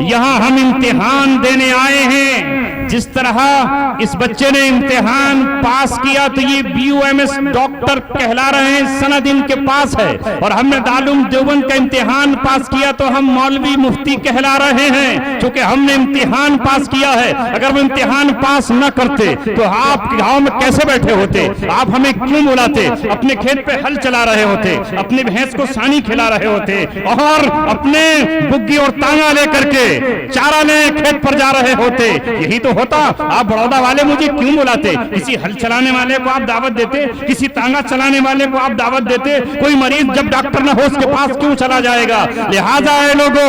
यहां हम इम्तिहान देने आए हैं। जिस तरह इस बच्चे ने इम्तिहान पास किया तो ये BUMS डॉक्टर कहला रहे हैं, सनद इनके पास है, और हमने दारुल देवबंद का इम्तिहान पास किया तो हम मौलवी मुफ्ती कहला रहे हैं, क्योंकि हमने इम्तिहान पास किया है। अगर वो इम्तिहान पास न करते तो आप गांव में कैसे बैठे होते? आप हमें क्यों बुलाते? अपने खेत पे हल चला रहे होते, अपने भैंस को सानी खिला रहे होते, और अपने बुग्गी और तांगा लेकर के चारा ले खेत पर जा रहे होते। यही तो होता। आप बड़ौदा वाले मुझे क्यों बुलाते? किसी हल चलाने वाले को आप दावत देते, किसी तांगा चलाने वाले को आप दावत देते। कोई मरीज जब डॉक्टर न हो उसके पास क्यों चला जाएगा? लिहाजा है लोगों,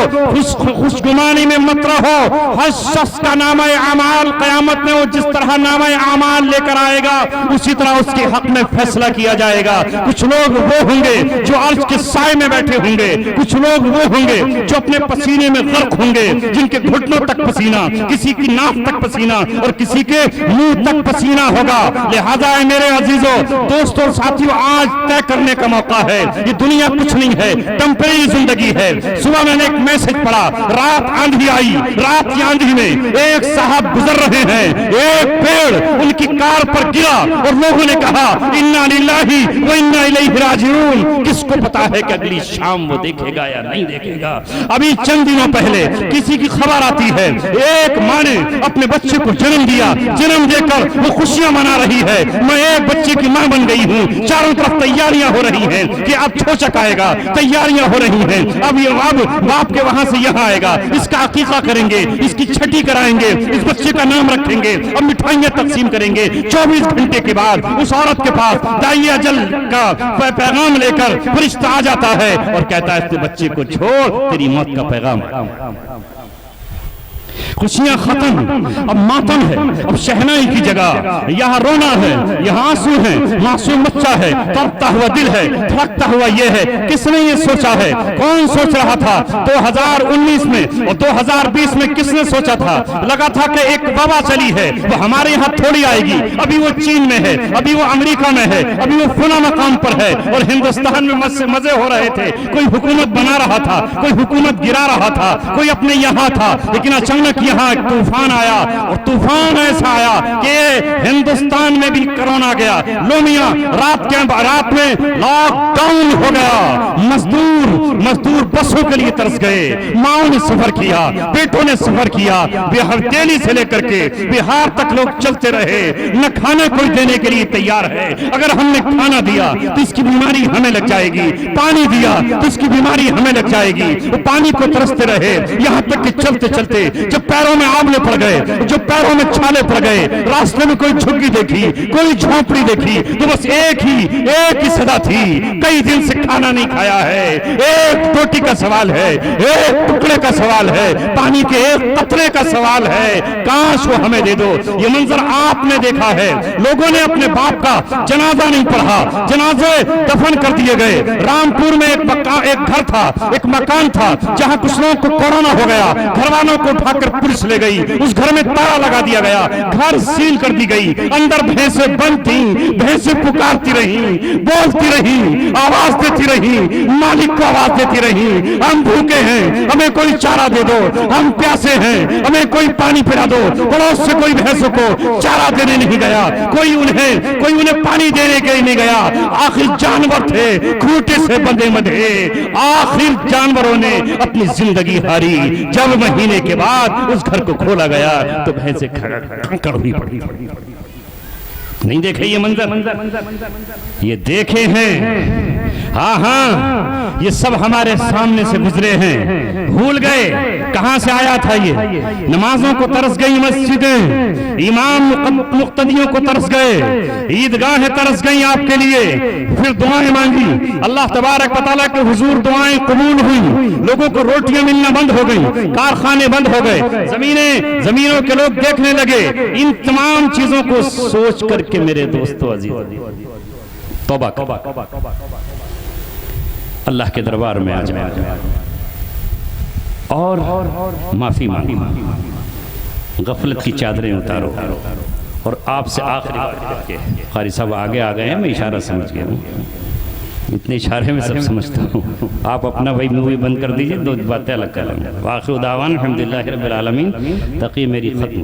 खुशगुमानी में मत रहो। हर शख्स का नामा आमाल कयामत में वो जिस तरह नामा आमाल लेकर आएगा, उसी तरह उसके हक में फैसला किया जाएगा। कुछ लोग वो होंगे जो अर्श के साए में बैठे होंगे, कुछ लोग वो होंगे जो अपने पसीने में गर्क होंगे, जिनके घुटनों तक पसीना, किसी की नाक तक पसीना और किसी के मुंह तक पसीना होगा। लिहाजा है मेरे अजीजों, दोस्तों, साथियों, आज तय करने का मौका है। ये दुनिया कुछ नहीं है, टेम्परेरी जिंदगी है। सुबह मैंने एक मैसेज पढ़ा, रात आंधी आई, रात की आंधी में एक साहब गुजर रहे हैं, एक पेड़ उनकी कार पर गिरा और लोगों ने कहा इन्ना लिल्लाही व इन्ना इलैहि राजिऊन। किसको पता है कि अगली शाम वो देखेगा या नहीं देखेगा? अभी चंद दिनों पहले किसी की खबर आती है, एक माँ ने अपने बच्चे को जन्म दिया, जन्म देकर वो खुशियां मना रही है, मैं एक बच्चे की मां बन गई हूं। चारों तरफ तैयारियां हो रही हैं कि अब छोचक आएगा, तैयारियां हो रही हैं, अब बाप के वहां से यहाँ आएगा, इसका अकीका करेंगे, इसकी छठी कराएंगे, इस बच्चे का नाम रखेंगे, अब मिठाइयां तकसीम करेंगे। 24 घंटे के बाद उस औरत के पास दाई अजल का पैगाम लेकर फरिश्ता आ जाता है और कहता है इस बच्चे को छोड़, तेरी मौत का पैगाम। खुशियां खत्म, अब मातम है, अब शहनाई की जगह यहाँ रोना है, यहाँ आंसू है, मासूम बच्चा है, तड़पता हुआ दिल है, धड़कता हुआ ये है। किसने ये सोचा है? कौन सोच रहा था 2019 में और 2020 में? किसने सोचा था? लगा था कि एक वबा चली है, वो हमारे यहाँ थोड़ी आएगी, अभी वो चीन में है, अभी वो अमेरिका में है, अभी वो फला मकाम पर है, और हिंदुस्तान में मजे हो रहे थे। कोई हुकूमत बना रहा था, कोई हुकूमत गिरा रहा था, कोई अपने यहाँ था, लेकिन अचानक यहाँ एक तूफान आया, और तूफान ऐसा आया कि हिंदुस्तान में भी कोरोना गया। लोमिया रात में लॉकडाउन हो गया। मजदूर बसों के लिए तरस गए, माओ ने सफर किया, बेटों ने सफर किया, बिहार दिल्ली से लेकर के बिहार तक लोग चलते रहे, न खाना कोई देने के लिए तैयार है। अगर हमने खाना दिया तो इसकी बीमारी हमें लग जाएगी, पानी दिया तो इसकी बीमारी हमें लग जाएगी। वो पानी को तरसते रहे, यहाँ तक कि चलते चलते जब पैरों में आंवले पड़ गए, जो पैरों में छाले पड़ गए, रास्ते में कोई झुग्गी देखी, कोई झोंपड़ी देखी, तो बस एक ही सदा थी, कई दिन से खाना नहीं खाया है, एक रोटी का सवाल है, एक टुकड़े का सवाल है, पानी के एक कतरे का सवाल है, काश वो हमें दे दो। ये मंजर आपने देखा है, लोगों ने अपने बाप का जनाजा नहीं पढ़ा, जनाजे दफन कर दिए गए। रामपुर में एक घर था, एक मकान था, जहां कुछ लोगों को कोरोना हो गया, घर वालों को उठाकर पुलिस ले गई, उस घर में ताला लगा दिया गया, घर सील कर दी गई, अंदर भैंसे बंद थी, भैंसे पुकारती रही, बोलती रही, आवाज देती रही, मालिक को आवाज देती रही, हम भूखे हैं, हमें कोई चारा दे दो, हम प्यासे हैं, हमें कोई पानी पिला दो। पड़ोस से कोई भैंसों को चारा देने नहीं गया, कोई उन्हें पानी देने के लिए नहीं गया। आखिर जानवर थे, खूंटे से बंधे बंधे, आखिर जानवरों ने अपनी जिंदगी हारी। जब महीने के बाद उस घर को खोला गया तो भैंसे कंकड़ हुई पड़ी। नहीं देखे ये मंजर? ये देखे हैं। हाँ हाँ, ये सब हमारे सामने से गुजरे हैं, भूल गए कहां से आया था ये। नमाजों को तरस गई मस्जिदें, इमाम मुक्तदियों को तरस गए, ईदगाहें तरस गई आपके लिए, फिर दुआएं मांगी, अल्लाह तबारक व तआला के हुजूर दुआएं कबूल हुई, लोगों को रोटियां मिलना बंद हो गई, कारखाने बंद हो गए, जमीनों के लोग देखने लगे। इन तमाम चीजों को सोच करके मेरे दोस्तों अजीज, तौबा अल्लाह के दरबार में आ जाए और माफी मांगी, गफलत की चादरें उतारो। और आपसे आखिरी बात, कारी साहब आगे आ गए हैं, मैं इशारा समझ गया हूँ, इतने इशारे में सब समझता हूँ। आप अपना भाई मूवी बंद कर दीजिए, दो बातें अलग कर लेंगे। आखिर दावान अल्हम्दुलिल्लाहि रब्बिल आलमीन, तकी मेरी खत्म।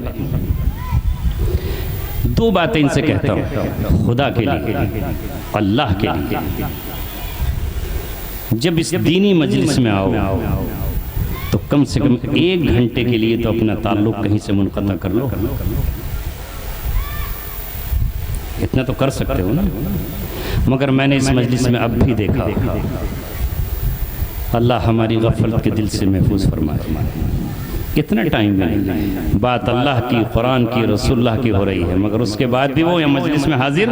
दो बातें इनसे कहता हूँ, खुदा के लिए, अल्लाह के लिए, जब इस दीनी मजलिस में आओ तो कम से कम 1 घंटे के लिए तो अपना ताल्लुक कहीं से मुनक़ता कर लो। इतना तो कर सकते हो ना। मगर मैंने इस मजलिस में अब भी देखा, अल्लाह हमारी गफलत के दिल से महफूज फरमाए। कितना टाइम में बात अल्लाह की, कुरान की, रसूलुल्लाह की हो रही है, मगर उसके बाद भी वो या मजलिस में हाजिर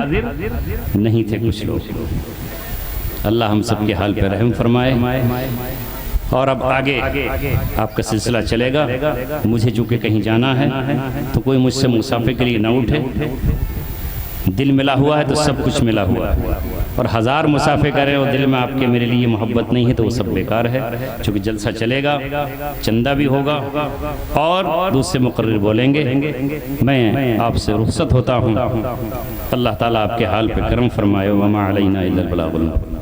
नहीं थे कुछ लोग। अल्लाह हम सब के हाल पे रहम फरमाए। और अब आगे आपका सिलसिला चलेगा। मुझे चूँकि कहीं जाना है तो कोई मुझसे मुसाफिर के लिए ना उठे। दिल मिला हुआ है तो सब कुछ मिला हुआ है, और 1000 मुसाफिर करें और दिल में आपके मेरे लिए मोहब्बत नहीं है तो वो सब बेकार है। चूँकि जलसा चलेगा, चंदा भी होगा और दूसरे मुकर्रिर बोलेंगे। मैं आपसे रुखसत होता हूँ। अल्लाह ताला आपके हाल पे करम फरमाए। वमा अलैना इल्लल बलागुल मुबीन।